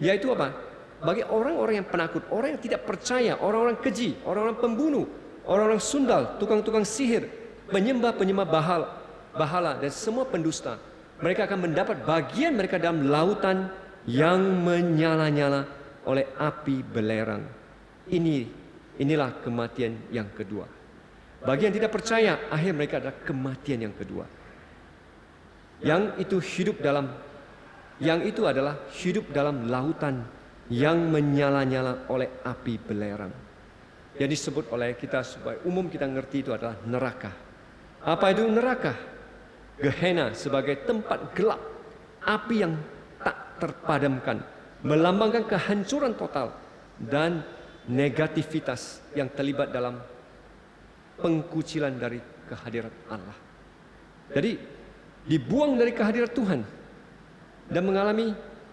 Yaitu apa? Bagi orang-orang yang penakut, orang yang tidak percaya, orang-orang keji, orang-orang pembunuh, orang-orang sundal, tukang-tukang sihir, penyembah-penyembah bahala, dan semua pendusta. Mereka akan mendapat bagian mereka dalam lautan yang menyala-nyala oleh api belerang. Inilah kematian yang kedua. Bagi yang tidak percaya, akhir mereka adalah kematian yang kedua. Yang itu adalah hidup dalam lautan yang menyala-nyala oleh api belerang. Yang disebut oleh kita supaya umum kita ngerti itu adalah neraka. Apa itu neraka? Gehenna sebagai tempat gelap, api yang tak terpadamkan, melambangkan kehancuran total dan negativitas yang terlibat dalam pengkucilan dari kehadiran Allah. Jadi dibuang dari kehadiran Tuhan dan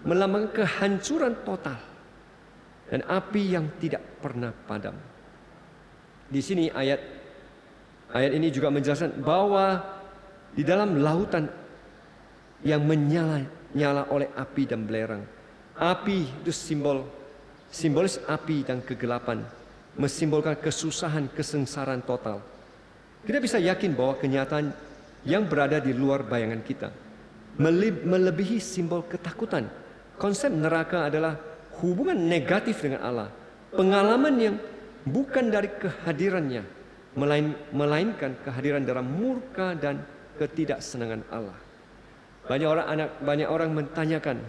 melambangkan kehancuran total dan api yang tidak pernah padam. Di sini ayat ini juga menjelaskan bahwa di dalam lautan yang menyala-nyala oleh api dan belerang. Api itu simbolis api dan kegelapan, mensimbolkan kesusahan, kesengsaraan total. Kita bisa yakin bahwa kenyataan yang berada di luar bayangan kita melebihi simbol ketakutan. Konsep neraka adalah hubungan negatif dengan Allah, pengalaman yang bukan dari kehadirannya, melainkan kehadiran dalam murka dan ketidaksenangan Allah. Banyak orang mentanyakan,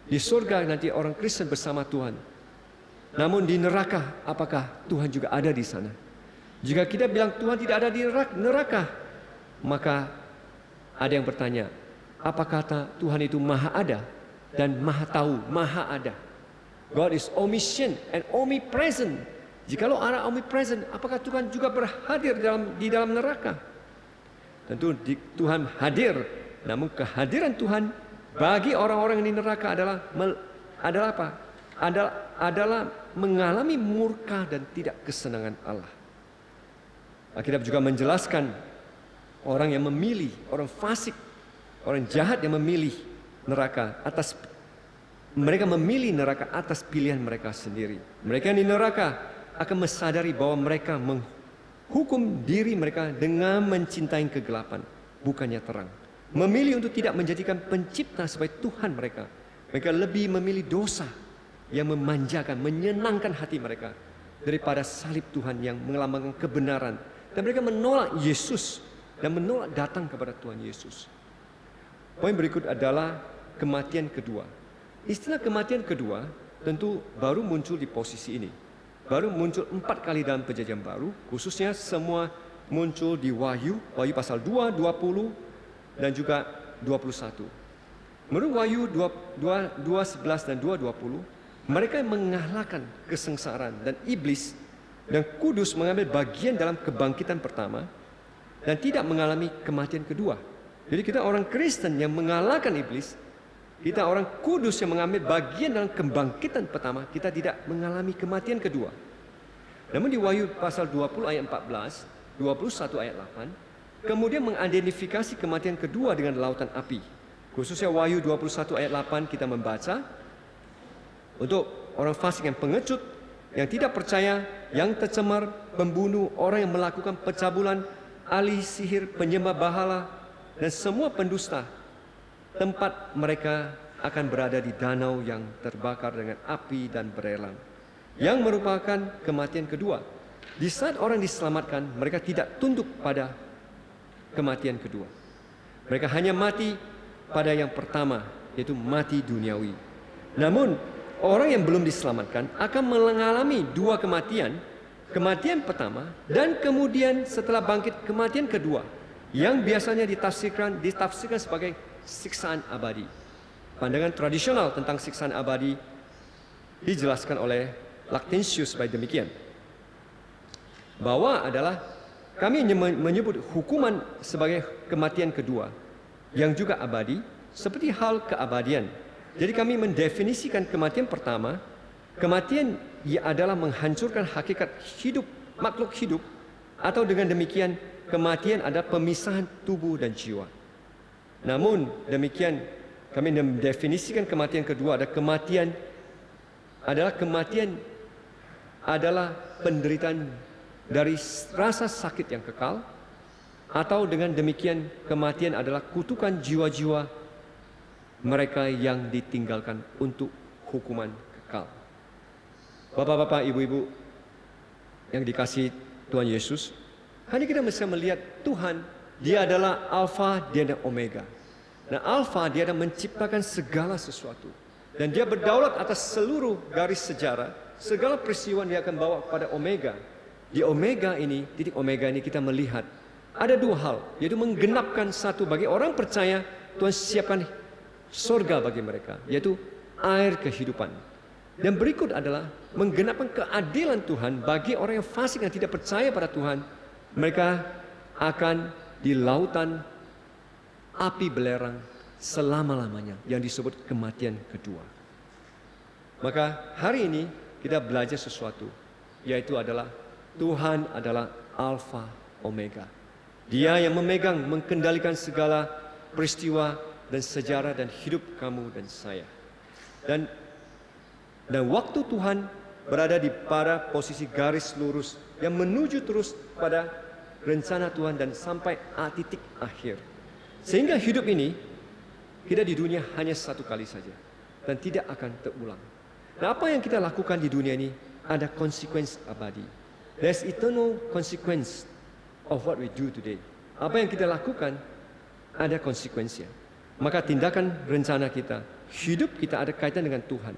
di surga nanti orang Kristen bersama Tuhan. Namun di neraka, apakah Tuhan juga ada di sana? Jika kita bilang Tuhan tidak ada di neraka, maka ada yang bertanya, apa kata Tuhan itu maha ada dan maha tahu, maha ada? God is omniscient and omnipresent. Jikalau Allah omnipresent, apakah Tuhan juga berhadir di dalam neraka? Tentu Tuhan hadir, namun kehadiran Tuhan bagi orang-orang di neraka adalah apa? Adalah mengalami murka dan tidak kesenangan Allah. Alkitab juga menjelaskan orang yang memilih, orang fasik, orang jahat yang memilih neraka mereka memilih neraka atas pilihan mereka sendiri. Mereka yang di neraka akan menyadari bahwa mereka menghukum diri mereka dengan mencintai kegelapan, bukannya terang. Memilih untuk tidak menjadikan pencipta sebagai Tuhan mereka. Mereka lebih memilih dosa yang memanjakan, menyenangkan hati mereka daripada salib Tuhan yang melambangkan kebenaran. Dan mereka menolak Yesus dan menolak datang kepada Tuhan Yesus. Poin berikut adalah kematian kedua. Istilah kematian kedua tentu baru muncul di posisi ini. Baru muncul 4 kali dalam perjanjian baru, khususnya semua muncul di Wahyu pasal 2, 20 dan juga 21. Menurut Wahyu 2:11 dan 2:20, mereka mengalahkan kesengsaraan dan iblis dan kudus mengambil bagian dalam kebangkitan pertama dan tidak mengalami kematian kedua. Jadi kita orang Kristen yang mengalahkan iblis, kita orang kudus yang mengambil bagian dalam kebangkitan pertama, kita tidak mengalami kematian kedua. Namun di Wahyu pasal 20 ayat 14, 21 ayat 8, kemudian mengidentifikasi kematian kedua dengan lautan api. Khususnya Wahyu 21 ayat 8 kita membaca, untuk orang fasik yang pengecut, yang tidak percaya, yang tercemar, pembunuh, orang yang melakukan pencabulan, ahli sihir, penyembah bahala, dan semua pendusta tempat mereka akan berada di danau yang terbakar dengan api dan berelang, yang merupakan kematian kedua. Di saat orang diselamatkan, mereka tidak tunduk pada kematian kedua. Mereka hanya mati pada yang pertama, yaitu mati duniawi. Namun, orang yang belum diselamatkan akan mengalami dua kematian. Kematian pertama dan kemudian setelah bangkit kematian kedua, yang biasanya ditafsirkan sebagai siksaan abadi. Pandangan tradisional tentang siksaan abadi dijelaskan oleh Lactantius sebagai demikian, bahwa adalah kami menyebut hukuman sebagai kematian kedua yang juga abadi seperti hal keabadian. Jadi kami mendefinisikan kematian pertama, kematian ia adalah menghancurkan hakikat hidup makhluk hidup, atau dengan demikian kematian adalah pemisahan tubuh dan jiwa. Namun demikian kami mendefinisikan kematian kedua adalah penderitaan dari rasa sakit yang kekal, atau dengan demikian kematian adalah kutukan jiwa-jiwa mereka yang ditinggalkan untuk hukuman kekal. Bapak-bapak, ibu-ibu yang dikasihi Tuhan Yesus, hari kita bisa melihat Tuhan, Dia adalah Alfa, Dia adalah Omega. Nah, Alfa, Dia adalah menciptakan segala sesuatu, dan Dia berdaulat atas seluruh garis sejarah. Segala peristiwa Dia akan bawa kepada Omega. Di Omega ini, titik Omega ini kita melihat ada dua hal, yaitu menggenapkan satu bagi orang percaya. Tuhan siapkan surga bagi mereka, yaitu air kehidupan. Dan berikut adalah menggenapkan keadilan Tuhan bagi orang yang fasik yang tidak percaya pada Tuhan. Mereka akan di lautan api belerang selama-lamanya, yang disebut kematian kedua. Maka hari ini kita belajar sesuatu, yaitu adalah Tuhan adalah Alfa Omega. Dia yang memegang, mengendalikan segala peristiwa dan sejarah dan hidup kamu dan saya. Dan waktu Tuhan berada pada posisi garis lurus yang menuju terus pada rencana Tuhan dan sampai titik akhir. Sehingga hidup ini kita di dunia hanya satu kali saja dan tidak akan terulang. Nah, apa yang kita lakukan di dunia ini ada konsekuensi abadi. There's eternal consequence of what we do today. Apa yang kita lakukan ada konsekuensinya. Maka tindakan rencana kita, hidup kita ada kaitan dengan Tuhan.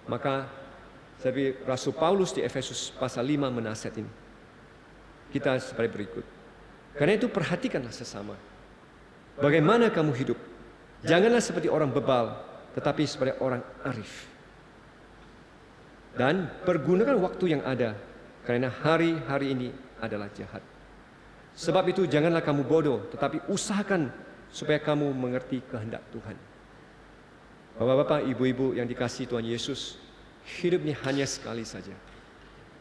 Maka Rasul Paulus di Efesus pasal 5 menasihatin kita seperti berikut. Karena itu perhatikanlah sesama. Bagaimana kamu hidup? Janganlah seperti orang bebal, tetapi seperti orang arif. Dan pergunakan waktu yang ada, karena hari-hari ini adalah jahat. Sebab itu janganlah kamu bodoh, tetapi usahakan supaya kamu mengerti kehendak Tuhan. Bapak-bapak, ibu-ibu yang dikasihi Tuhan Yesus, hidup ini hanya sekali saja.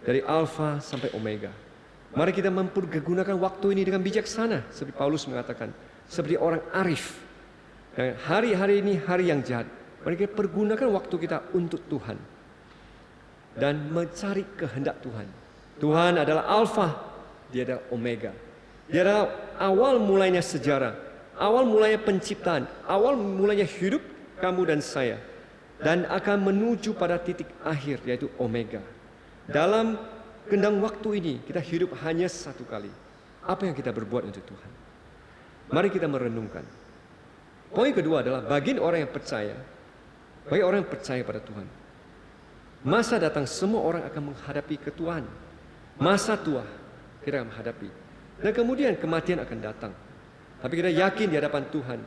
Dari Alfa sampai Omega. Mari kita mempergunakan waktu ini dengan bijaksana, seperti Paulus mengatakan, seperti orang arif. Dan hari-hari ini hari yang jahat. Mari kita pergunakan waktu kita untuk Tuhan dan mencari kehendak Tuhan. Tuhan adalah Alfa, Dia adalah Omega. Dia adalah awal mulanya sejarah, awal mulanya penciptaan, awal mulanya hidup kamu dan saya, dan akan menuju pada titik akhir, yaitu Omega. Dalam gendang waktu ini kita hidup hanya satu kali. Apa yang kita berbuat untuk Tuhan? Mari kita merenungkan. Poin kedua adalah bagi orang yang percaya, bagi orang yang percaya pada Tuhan, masa datang semua orang akan menghadapi ketuaan. Masa tua kita akan menghadapi, dan kemudian kematian akan datang. Tapi kita yakin di hadapan Tuhan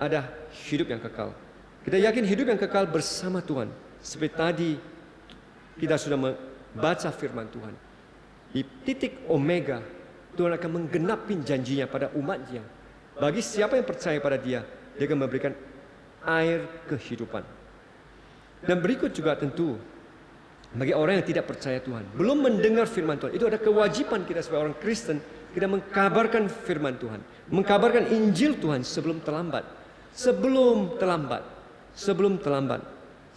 ada hidup yang kekal. Kita yakin hidup yang kekal bersama Tuhan. Seperti tadi kita sudah membaca firman Tuhan. Di titik Omega, Tuhan akan menggenapi janjinya pada umatnya. Bagi siapa yang percaya pada Dia, Dia akan memberikan air kehidupan. Dan berikut juga tentu bagi orang yang tidak percaya Tuhan, belum mendengar firman Tuhan, itu ada kewajiban kita sebagai orang Kristen, kita mengkabarkan firman Tuhan, mengkabarkan Injil Tuhan sebelum terlambat. Sebelum terlambat.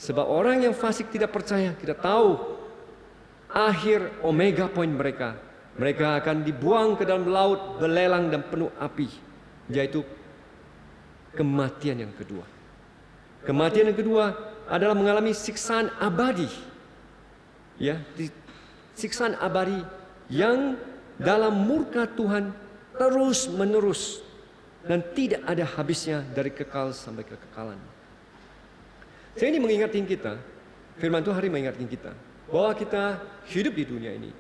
Sebab orang yang fasik tidak percaya, kita tahu akhir Omega poin mereka. Mereka akan dibuang ke dalam laut belelang dan penuh api, yaitu kematian yang kedua. Kematian yang kedua adalah mengalami siksaan abadi. Ya, siksaan abadi yang dalam murka Tuhan terus menerus dan tidak ada habisnya dari kekal sampai kekekalan. Saya ini mengingatkan kita, firman Tuhan hari mengingatkan kita bahwa kita hidup di dunia ini.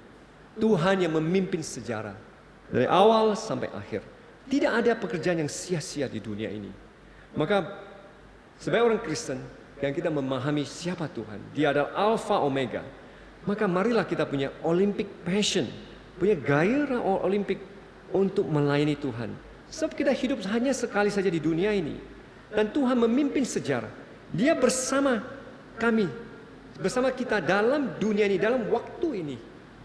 Tuhan yang memimpin sejarah dari awal sampai akhir. Tidak ada pekerjaan yang sia-sia di dunia ini. Maka sebagai orang Kristen yang kita memahami siapa Tuhan, Dia adalah Alpha Omega. Maka marilah kita punya Olympic passion, punya gairah Olimpik untuk melayani Tuhan. Sebab kita hidup hanya sekali saja di dunia ini. Dan Tuhan memimpin sejarah. Dia bersama kami, bersama kita dalam dunia ini, dalam waktu ini.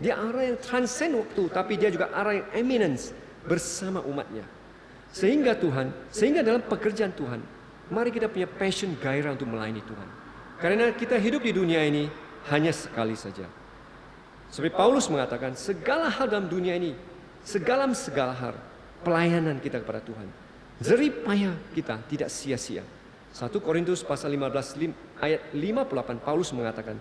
Dia arah yang transcend waktu, tapi dia juga arah yang eminence bersama umatnya. Sehingga dalam pekerjaan Tuhan, mari kita punya passion, gairah untuk melayani Tuhan. Karena kita hidup di dunia ini hanya sekali saja. Seperti Paulus mengatakan, segala hal dalam dunia ini, segala hal, pelayanan kita kepada Tuhan, jerih payah kita tidak sia-sia. 1 Korintus pasal 15 ayat 58, Paulus mengatakan,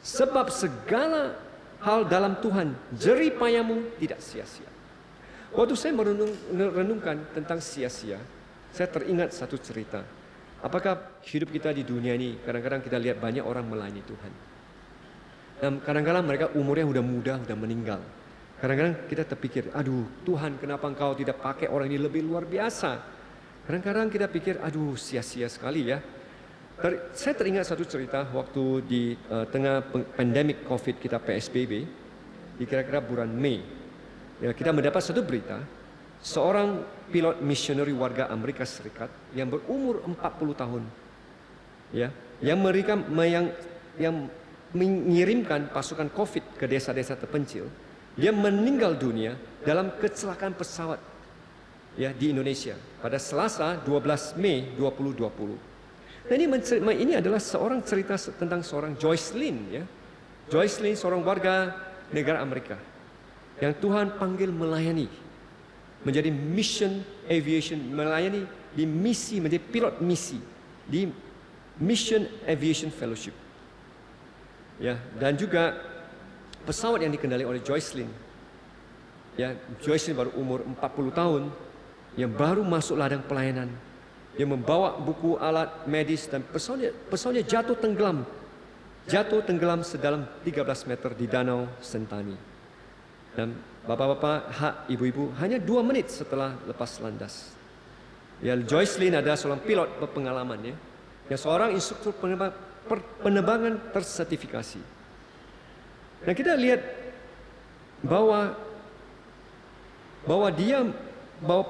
sebab segala hal dalam Tuhan, jerih payahmu tidak sia-sia. Waktu saya merenungkan tentang sia-sia, saya teringat satu cerita. Apakah hidup kita di dunia ini, kadang-kadang kita lihat banyak orang melayani Tuhan. Dan kadang-kadang mereka umurnya udah muda, udah meninggal. Kadang-kadang kita terpikir, aduh Tuhan kenapa Engkau tidak pakai orang ini lebih luar biasa. Kadang-kadang kita pikir, aduh sia-sia sekali ya. Saya teringat satu cerita waktu di tengah pandemik COVID kita PSBB, di kira-kira bulan Mei. Ya, kita mendapat satu berita, seorang pilot missionary warga Amerika Serikat yang berumur 40 tahun, ya, yang mengirimkan pasukan COVID ke desa-desa terpencil, dia meninggal dunia dalam kecelakaan pesawat, ya, di Indonesia pada Selasa 12 Mei 2020. Nah, ini adalah seorang cerita tentang seorang Joyce Lin, ya. Joyce Lin seorang warga negara Amerika yang Tuhan panggil melayani, menjadi mission aviation, melayani di misi, menjadi pilot misi di Mission Aviation Fellowship. Ya, dan juga pesawat yang dikendali oleh Joyce Lin. Ya, Joyce Lin baru umur 40 tahun, yang baru masuk ladang pelayanan. Dia membawa buku alat medis dan pesawatnya jatuh tenggelam sedalam 13 meter di Danau Sentani. Dan bapak-bapak, ibu-ibu, hanya 2 menit setelah lepas landas. Ya, Joyce Lin adalah seorang pilot berpengalaman, ya, yang seorang instruktur penerbangan tersertifikasi. Dan kita lihat bahwa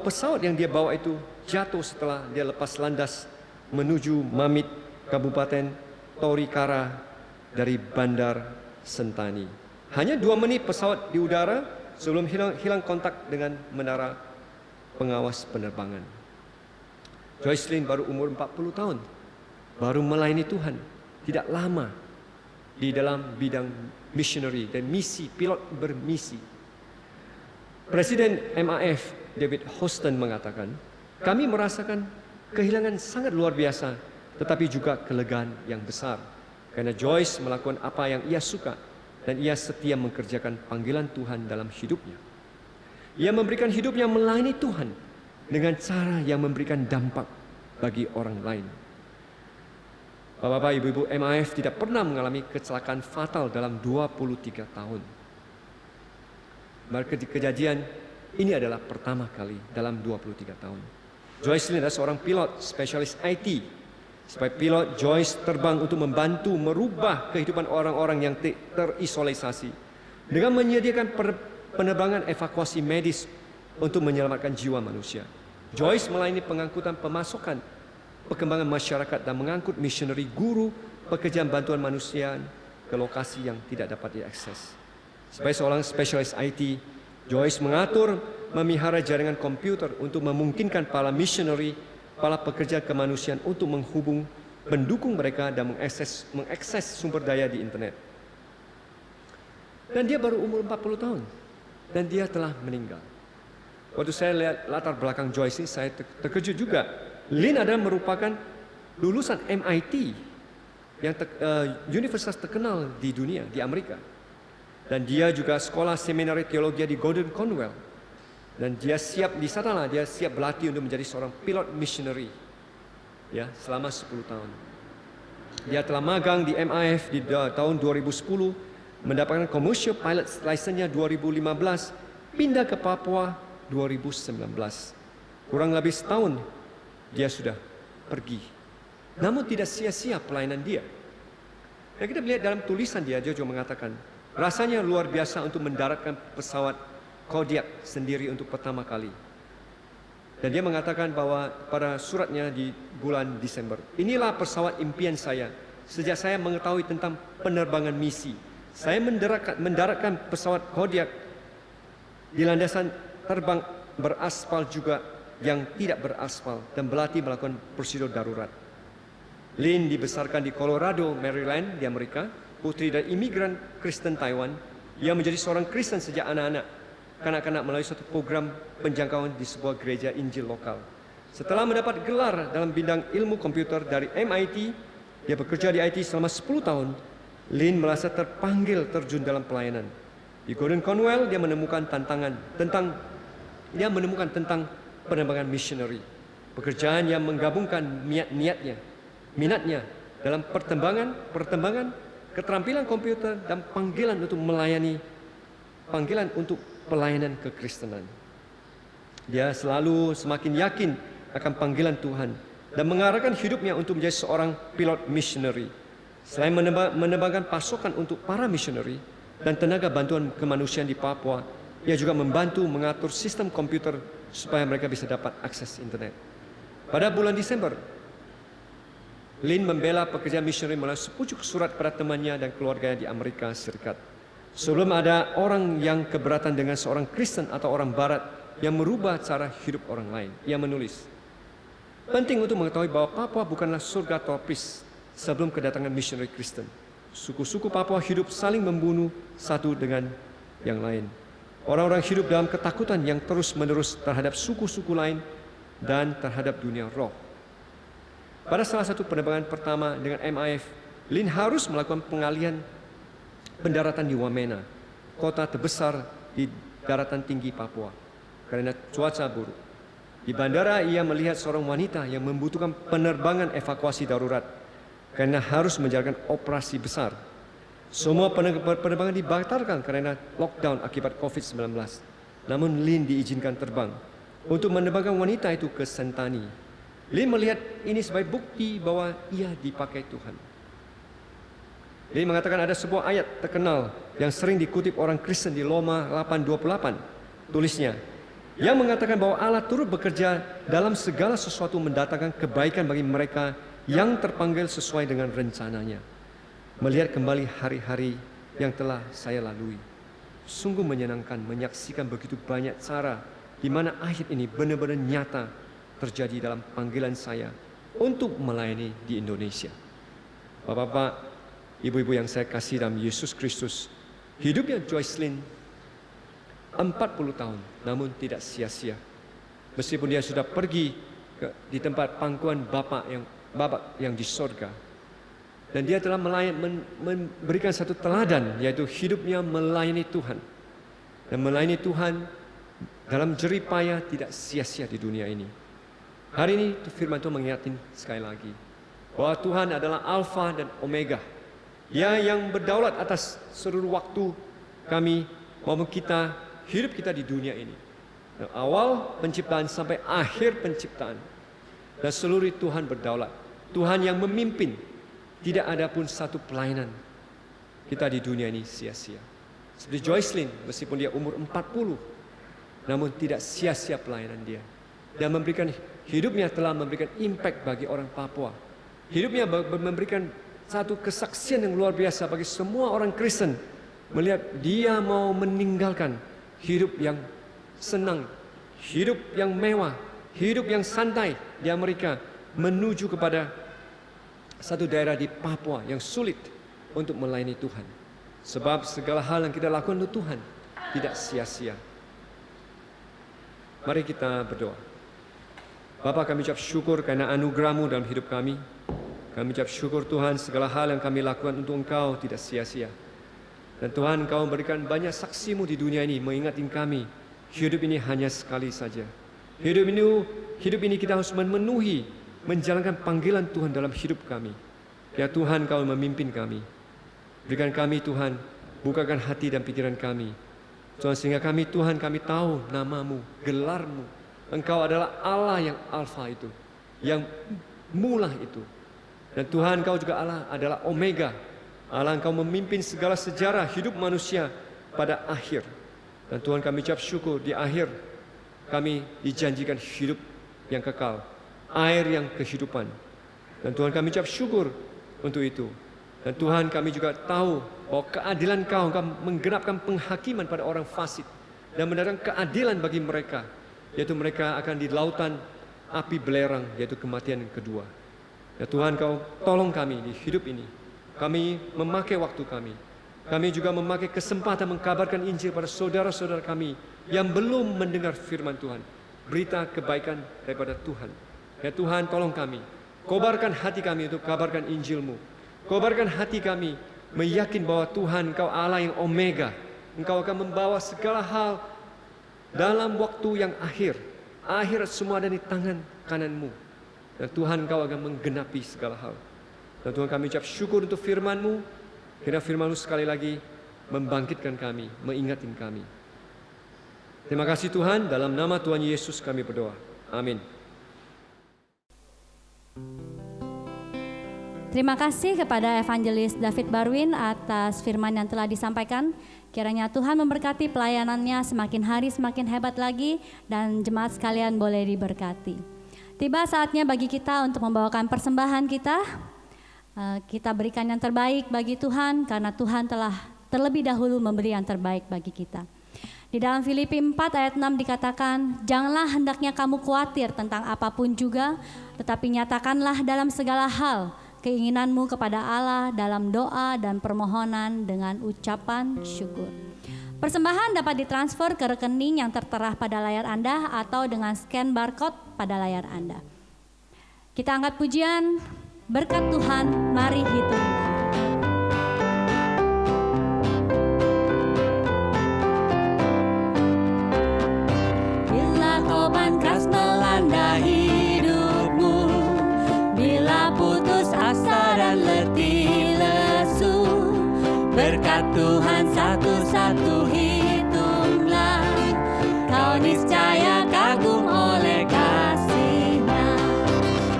pesawat yang dia bawa itu jatuh setelah dia lepas landas menuju Mamit, Kabupaten Tolikara dari Bandar Sentani. Hanya 2 menit pesawat di udara sebelum hilang kontak dengan menara pengawas penerbangan. Joyce Lin baru umur 40 tahun, baru melayani Tuhan, tidak lama di dalam bidang missionary dan misi, pilot bermisi. Presiden MAF David Houston mengatakan, kami merasakan kehilangan sangat luar biasa, tetapi juga kelegaan yang besar. Karena Joyce melakukan apa yang ia suka dan ia setia mengerjakan panggilan Tuhan dalam hidupnya. Ia memberikan hidupnya melayani Tuhan dengan cara yang memberikan dampak bagi orang lain. Bapak-bapak, ibu-ibu, MAF tidak pernah mengalami kecelakaan fatal dalam 23 tahun. Maka kejadian ini adalah pertama kali dalam 23 tahun. Joyce Lin adalah seorang pilot spesialis IT. Sebagai pilot, Joyce terbang untuk membantu merubah kehidupan orang-orang yang terisolasi dengan menyediakan penerbangan evakuasi medis untuk menyelamatkan jiwa manusia. Joyce melayani pengangkutan pemasukan, perkembangan masyarakat dan mengangkut missionary, guru, pekerjaan bantuan manusia ke lokasi yang tidak dapat diakses. Sebagai seorang spesialis IT, Joyce mengatur, memelihara jaringan komputer untuk memungkinkan para missionary, para pekerja kemanusiaan untuk mendukung mereka dan mengakses sumber daya di internet. Dan dia baru umur 40 tahun dan dia telah meninggal. Waktu saya lihat latar belakang Joyce ini, saya terkejut juga. Lin adalah merupakan lulusan MIT yang universitas terkenal di dunia, di Amerika. Dan dia juga sekolah seminari teologi di Gordon Conwell. Dan dia siap di sanalah, dia siap berlatih untuk menjadi seorang pilot missionary. Ya, selama 10 tahun. Dia telah magang di MIF di tahun 2010, mendapatkan commercial pilot license-nya 2015, pindah ke Papua 2019. Kurang lebih setahun dia sudah pergi. Namun tidak sia-sia pelayanan dia. Dan kita melihat dalam tulisan dia juga mengatakan, rasanya luar biasa untuk mendaratkan pesawat Kodiak sendiri untuk pertama kali. Dan dia mengatakan bahwa pada suratnya di bulan Desember, inilah pesawat impian saya sejak saya mengetahui tentang penerbangan misi. Saya mendaratkan pesawat Kodiak di landasan terbang beraspal juga yang tidak beraspal dan berlatih melakukan prosedur darurat. Lin dibesarkan di Colorado, Maryland di Amerika, putri dari imigran Kristen Taiwan. Ia menjadi seorang Kristen sejak anak-anak, kanak-kanak melalui suatu program penjangkauan di sebuah gereja Injil lokal. Setelah mendapat gelar dalam bidang ilmu komputer dari MIT, dia bekerja di IT selama 10 tahun. Lin merasa terpanggil terjun dalam pelayanan. Di Gordon Conwell dia menemukan tentang penerbangan missionary. Pekerjaan yang menggabungkan minatnya dalam pertembangan, keterampilan komputer dan panggilan untuk pelayanan kekristenan. Dia selalu semakin yakin akan panggilan Tuhan dan mengarahkan hidupnya untuk menjadi seorang pilot missionary. Selain menerbangkan pasukan untuk para missionary dan tenaga bantuan kemanusiaan di Papua, ia juga membantu mengatur sistem komputer supaya mereka bisa dapat akses internet. Pada bulan Desember, Lin membela pekerjaan missionary melalui sepucuk surat pada temannya dan keluarganya di Amerika Serikat. Sebelum ada orang yang keberatan dengan seorang Kristen atau orang Barat yang merubah cara hidup orang lain, ia menulis, penting untuk mengetahui bahwa Papua bukanlah surga tropis sebelum kedatangan missionary Kristen. Suku-suku Papua hidup saling membunuh satu dengan yang lain. Orang-orang hidup dalam ketakutan yang terus-menerus terhadap suku-suku lain dan terhadap dunia roh. Pada salah satu penerbangan pertama dengan MIF, Lin harus melakukan pengalihan pendaratan di Wamena, kota terbesar di daratan tinggi Papua, karena cuaca buruk. Di bandara ia melihat seorang wanita yang membutuhkan penerbangan evakuasi darurat karena harus menjalankan operasi besar. Semua penerbangan dibatalkan karena lockdown akibat COVID-19. Namun Lin diizinkan terbang untuk menerbangkan wanita itu ke Sentani. Lin melihat ini sebagai bukti bahwa ia dipakai Tuhan. Lin mengatakan ada sebuah ayat terkenal yang sering dikutip orang Kristen di Roma 8:28. Tulisnya, yang mengatakan bahwa Allah turut bekerja dalam segala sesuatu mendatangkan kebaikan bagi mereka yang terpanggil sesuai dengan rencananya. Melihat kembali hari-hari yang telah saya lalui, sungguh menyenangkan menyaksikan begitu banyak cara di mana ayat ini benar-benar nyata terjadi dalam panggilan saya untuk melayani di Indonesia. Bapak-bapak, ibu-ibu yang saya kasih dalam Yesus Kristus, hidupnya Joyce Lin 40 tahun namun tidak sia-sia. Meskipun dia sudah pergi di tempat pangkuan Bapa yang di sorga. Dan dia telah memberikan satu teladan, yaitu hidupnya melayani Tuhan. Dan melayani Tuhan dalam jerih payah tidak sia-sia di dunia ini. Hari ini firman Tuhan mengingatkan sekali lagi bahwa Tuhan adalah Alfa dan Omega. Dia yang berdaulat atas seluruh waktu kami maupun hidup kita di dunia ini. Dari awal penciptaan sampai akhir penciptaan. Dan seluruh Tuhan berdaulat. Tuhan yang memimpin. Tidak ada pun satu pelayanan kita di dunia ini sia-sia. Seperti Joyce Lin, meskipun dia umur 40, namun tidak sia-sia pelayanan dia. Dan hidupnya telah memberikan impact bagi orang Papua. Hidupnya memberikan satu kesaksian yang luar biasa bagi semua orang Kristen. Melihat dia mau meninggalkan hidup yang senang, hidup yang mewah, hidup yang santai di Amerika, menuju kepada satu daerah di Papua yang sulit untuk melayani Tuhan. Sebab segala hal yang kita lakukan untuk Tuhan tidak sia-sia. Mari kita berdoa. Bapa, kami ucap syukur karena anugerah-Mu dalam hidup kami. Kami ucap syukur Tuhan, segala hal yang kami lakukan untuk Engkau tidak sia-sia. Dan Tuhan, Engkau memberikan banyak saksi-Mu di dunia ini, mengingatkan kami, hidup ini hanya sekali saja. Hidup ini kita harus memenuhi, menjalankan panggilan Tuhan dalam hidup kami. Ya Tuhan, Kau memimpin kami. Berikan kami Tuhan, bukakan hati dan pikiran kami. Tuhan, sehingga kami Tuhan, kami tahu nama-Mu, gelar-Mu. Engkau adalah Allah yang Alfa itu, yang mula itu. Dan Tuhan, Kau juga Allah adalah Omega. Allah, Engkau memimpin segala sejarah hidup manusia pada akhir. Dan Tuhan, kami ucap syukur di akhir kami dijanjikan hidup yang kekal, air yang kehidupan. Dan Tuhan, kami ucap syukur untuk itu. Dan Tuhan, kami juga tahu bahwa keadilan Engkau menggenapkan penghakiman pada orang fasik dan mendatangkan keadilan bagi mereka, yaitu mereka akan di lautan api belerang, yaitu kematian yang kedua. Ya Tuhan, Kau tolong kami di hidup ini. Kami memakai waktu kami. Kami juga memakai kesempatan mengkabarkan Injil pada saudara-saudara kami yang belum mendengar firman Tuhan. Berita kebaikan daripada Tuhan. Ya Tuhan, tolong kami. Kobarkan hati kami untuk kabarkan Injil-Mu. Kobarkan hati kami meyakin bahwa Tuhan, Engkau Allah yang Omega. Engkau akan membawa segala hal dalam waktu yang akhir. Akhir semua ada di tangan kanan-Mu. Dan Tuhan, Engkau akan menggenapi segala hal. Dan Tuhan, kami ucap syukur untuk firman-Mu. Kiranya firman-Mu sekali lagi membangkitkan kami, mengingatkan kami. Terima kasih Tuhan, dalam nama Tuhan Yesus kami berdoa. Amin. Terima kasih kepada Evangelis David Barwin atas firman yang telah disampaikan. Kiranya Tuhan memberkati pelayanannya semakin hari semakin hebat lagi, dan jemaat sekalian boleh diberkati. Tiba saatnya bagi kita untuk membawakan persembahan kita. Kita berikan yang terbaik bagi Tuhan, karena Tuhan telah terlebih dahulu memberi yang terbaik bagi kita. Di dalam Filipi 4 ayat 6 dikatakan, janganlah hendaknya kamu khawatir tentang apapun juga, tetapi nyatakanlah dalam segala hal keinginanmu kepada Allah dalam doa dan permohonan dengan ucapan syukur. Persembahan dapat ditransfer ke rekening yang tertera pada layar Anda atau dengan scan barcode pada layar Anda. Kita angkat pujian, berkat Tuhan, mari hitunglah. Bila korban keras melanda hidupmu, bila putus asa dan letih lesu, berkat Tuhan satu-satu hitunglah. Kau niscaya kagum oleh kasih-Nya.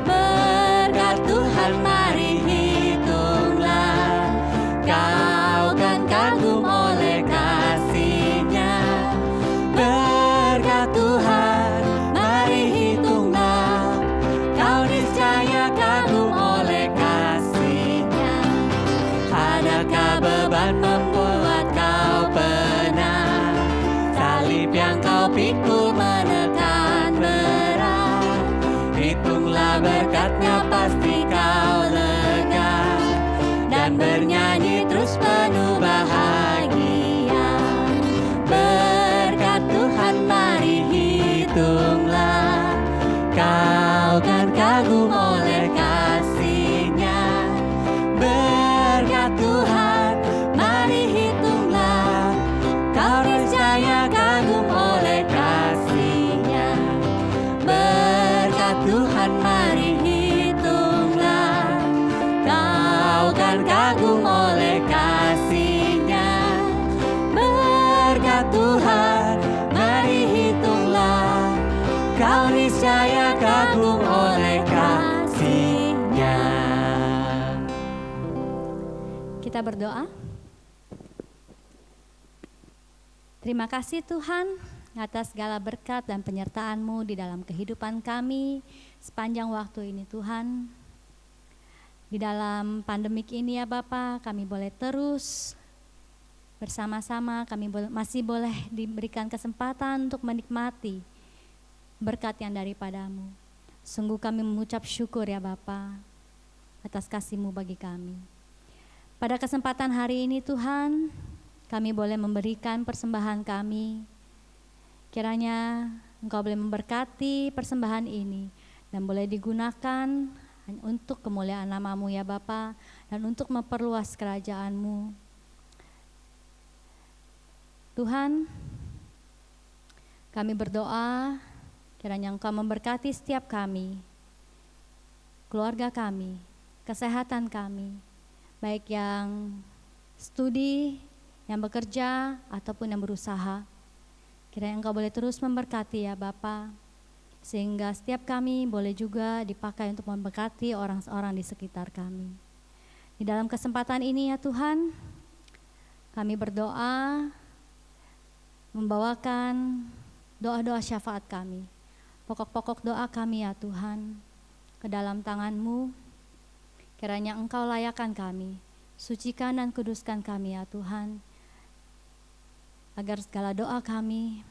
Berkat Tuhan mari hitunglah. Kau kan kagum oleh kasih-Nya. Berkat Tuhan mari hitunglah. Kau niscaya kagum oleh kasih-Nya. Adakah beban membuat kau penat? Salib yang kau pikul menekan berat. Hitunglah berkat-Nya pasti kau lega, dan bernyanyi terus penuh bahagia. Berkat Tuhan mari hitunglah. Kau kan kagum oleh kasih-Nya. Berkat Tuhan mari hitunglah. Kau niscaya kagum oleh kasih-Nya. Berkat Tuhan mari hitunglah. Kau kan kagum oleh kasih-Nya. Berkat Tuhan mari hitunglah. Kau niscaya kagum oleh kasih-Nya. Kita berdoa. Terima kasih Tuhan atas segala berkat dan penyertaan-Mu di dalam kehidupan kami sepanjang waktu ini Tuhan. Di dalam pandemik ini ya Bapa, kami boleh terus bersama-sama, kami masih boleh diberikan kesempatan untuk menikmati berkat yang daripada-Mu. Sungguh kami mengucap syukur ya Bapa atas kasih-Mu bagi kami. Pada kesempatan hari ini Tuhan, kami boleh memberikan persembahan kami. Kiranya Engkau boleh memberkati persembahan ini dan boleh digunakan hanya untuk kemuliaan nama-Mu ya Bapa, dan untuk memperluas kerajaan-Mu. Tuhan, kami berdoa kiranya Engkau memberkati setiap kami, keluarga kami, kesehatan kami, baik yang studi, yang bekerja, ataupun yang berusaha. Kiranya Engkau boleh terus memberkati ya Bapa, sehingga setiap kami boleh juga dipakai untuk memberkati orang-orang di sekitar kami. Di dalam kesempatan ini ya Tuhan, kami berdoa membawakan doa-doa syafaat kami, pokok-pokok doa kami ya Tuhan, ke dalam tangan-Mu. Kiranya Engkau layakkan kami, sucikan dan kuduskan kami ya Tuhan, agar segala doa kami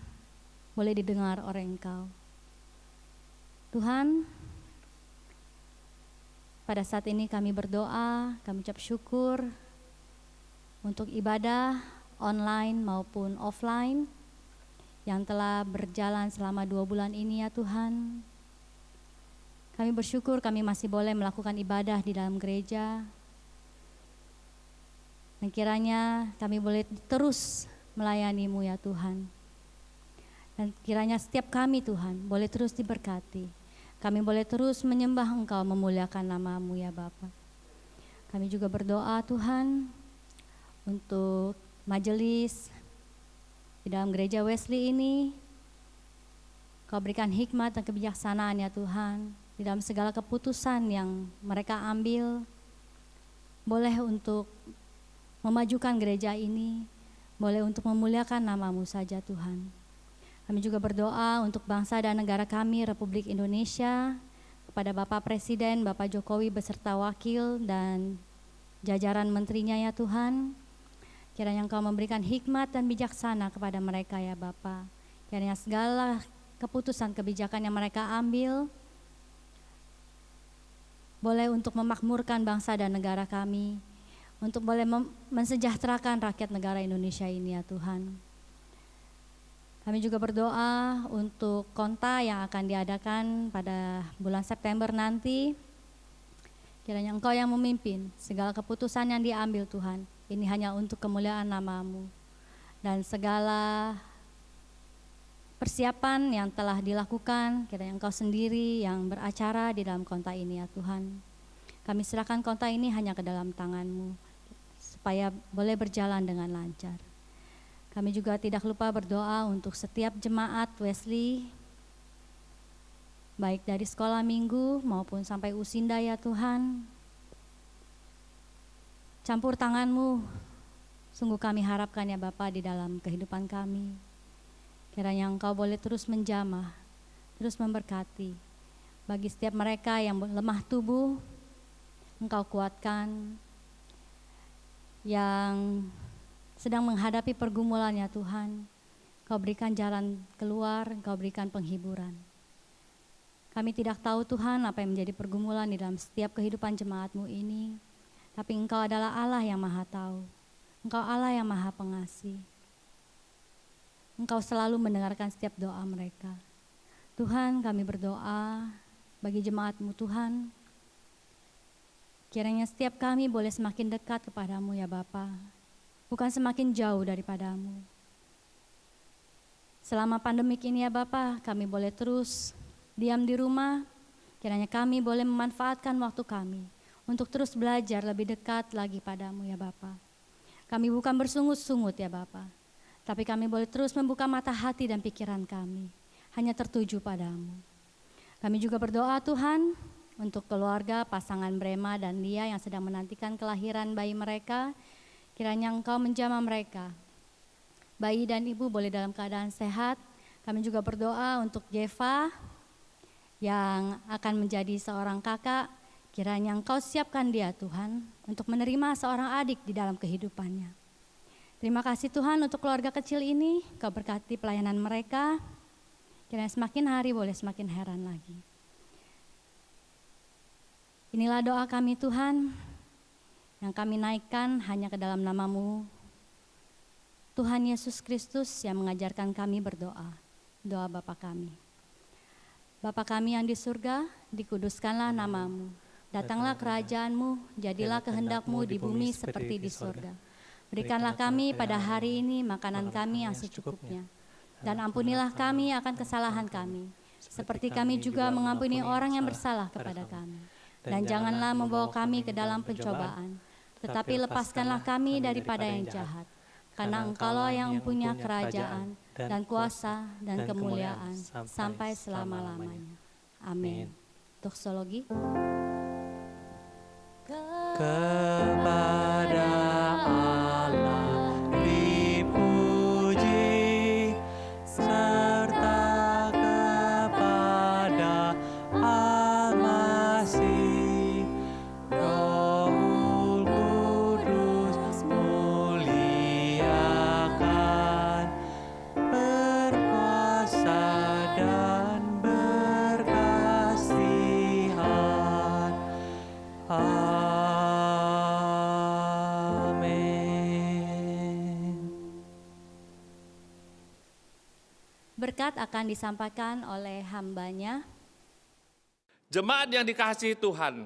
boleh didengar oleh Engkau. Tuhan, pada saat ini kami berdoa, kami ucap syukur untuk ibadah online maupun offline yang telah berjalan selama 2 bulan ini ya Tuhan. Kami bersyukur kami masih boleh melakukan ibadah di dalam gereja. Dan kiranya kami boleh terus melayani-Mu ya Tuhan. Dan kiranya setiap kami Tuhan boleh terus diberkati. Kami boleh terus menyembah Engkau, memuliakan nama-Mu ya Bapa. Kami juga berdoa Tuhan untuk majelis di dalam gereja Wesley ini. Kau berikan hikmat dan kebijaksanaan ya Tuhan, di dalam segala keputusan yang mereka ambil. Boleh untuk memajukan gereja ini, boleh untuk memuliakan nama-Mu saja Tuhan. Kami juga berdoa untuk bangsa dan negara kami, Republik Indonesia, kepada Bapak Presiden, Bapak Jokowi beserta wakil dan jajaran menterinya ya Tuhan. Kiranya Engkau memberikan hikmat dan bijaksana kepada mereka ya Bapa. Kiranya segala keputusan kebijakan yang mereka ambil boleh untuk memakmurkan bangsa dan negara kami, untuk boleh mensejahterakan rakyat negara Indonesia ini ya Tuhan. Kami juga berdoa untuk konta yang akan diadakan pada bulan September nanti. Kiranya Engkau yang memimpin segala keputusan yang diambil Tuhan. Ini hanya untuk kemuliaan nama-Mu. Dan segala persiapan yang telah dilakukan, kiranya Engkau sendiri yang beracara di dalam konta ini ya Tuhan. Kami serahkan konta ini hanya ke dalam tangan-Mu, supaya boleh berjalan dengan lancar. Kami juga tidak lupa berdoa untuk setiap jemaat Wesley, baik dari sekolah minggu maupun sampai usinda ya Tuhan. Campur tangan-Mu, sungguh kami harapkan ya Bapa di dalam kehidupan kami. Kiranya Engkau boleh terus menjamah, terus memberkati. Bagi setiap mereka yang lemah tubuh, Engkau kuatkan. Yang sedang menghadapi pergumulan ya Tuhan, Engkau berikan jalan keluar, Engkau berikan penghiburan. Kami tidak tahu Tuhan apa yang menjadi pergumulan di dalam setiap kehidupan jemaat-Mu ini, tapi Engkau adalah Allah yang Maha Tahu. Engkau Allah yang Maha Pengasih. Engkau selalu mendengarkan setiap doa mereka. Tuhan, kami berdoa bagi jemaat-Mu Tuhan, kiranya setiap kami boleh semakin dekat kepada-Mu ya Bapa, bukan semakin jauh daripada-Mu. Selama pandemik ini ya Bapa, kami boleh terus diam di rumah. Kiranya kami boleh memanfaatkan waktu kami untuk terus belajar lebih dekat lagi pada-Mu ya Bapa. Kami bukan bersungut-sungut ya Bapa, tapi kami boleh terus membuka mata hati dan pikiran kami hanya tertuju pada-Mu. Kami juga berdoa Tuhan untuk keluarga pasangan Brema dan Lia yang sedang menantikan kelahiran bayi mereka. Kiranya Engkau menjamah mereka. Bayi dan ibu boleh dalam keadaan sehat. Kami juga berdoa untuk Jeva yang akan menjadi seorang kakak. Kiranya Engkau siapkan dia Tuhan untuk menerima seorang adik di dalam kehidupannya. Terima kasih Tuhan untuk keluarga kecil ini. Kau berkati pelayanan mereka. Kiranya semakin hari boleh semakin heran lagi. Inilah doa kami Tuhan, yang kami naikkan hanya ke dalam nama-Mu, Tuhan Yesus Kristus yang mengajarkan kami berdoa, doa Bapa kami. Bapa kami yang di surga, dikuduskanlah namamu. Datanglah kerajaanmu, jadilah kehendakmu di bumi seperti di surga. Berikanlah kami pada hari ini makanan kami yang secukupnya. Dan ampunilah kami akan kesalahan kami, seperti kami juga mengampuni orang yang bersalah kepada kami. Dan janganlah membawa kami ke dalam pencobaan, tetapi lepaskanlah kami daripada yang jahat. Karena Engkaulah yang punya kerajaan dan kuasa dan kemuliaan sampai selama-lamanya. Amin. Doksologi. Kepada Allah dipuji, serta kepada Al-Masih, Rohul Kudus muliakan, berkuasa dan berkasihan. Amin. Berkat akan disampaikan oleh hambanya. Jemaat yang dikasihi Tuhan,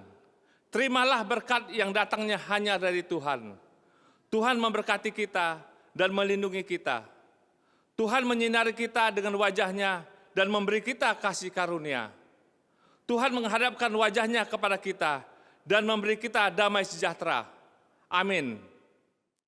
terimalah berkat yang datangnya hanya dari Tuhan. Tuhan memberkati kita dan melindungi kita. Tuhan menyinari kita dengan wajahnya dan memberi kita kasih karunia. Tuhan menghadapkan wajahnya kepada kita dan memberi kita damai sejahtera. Amin.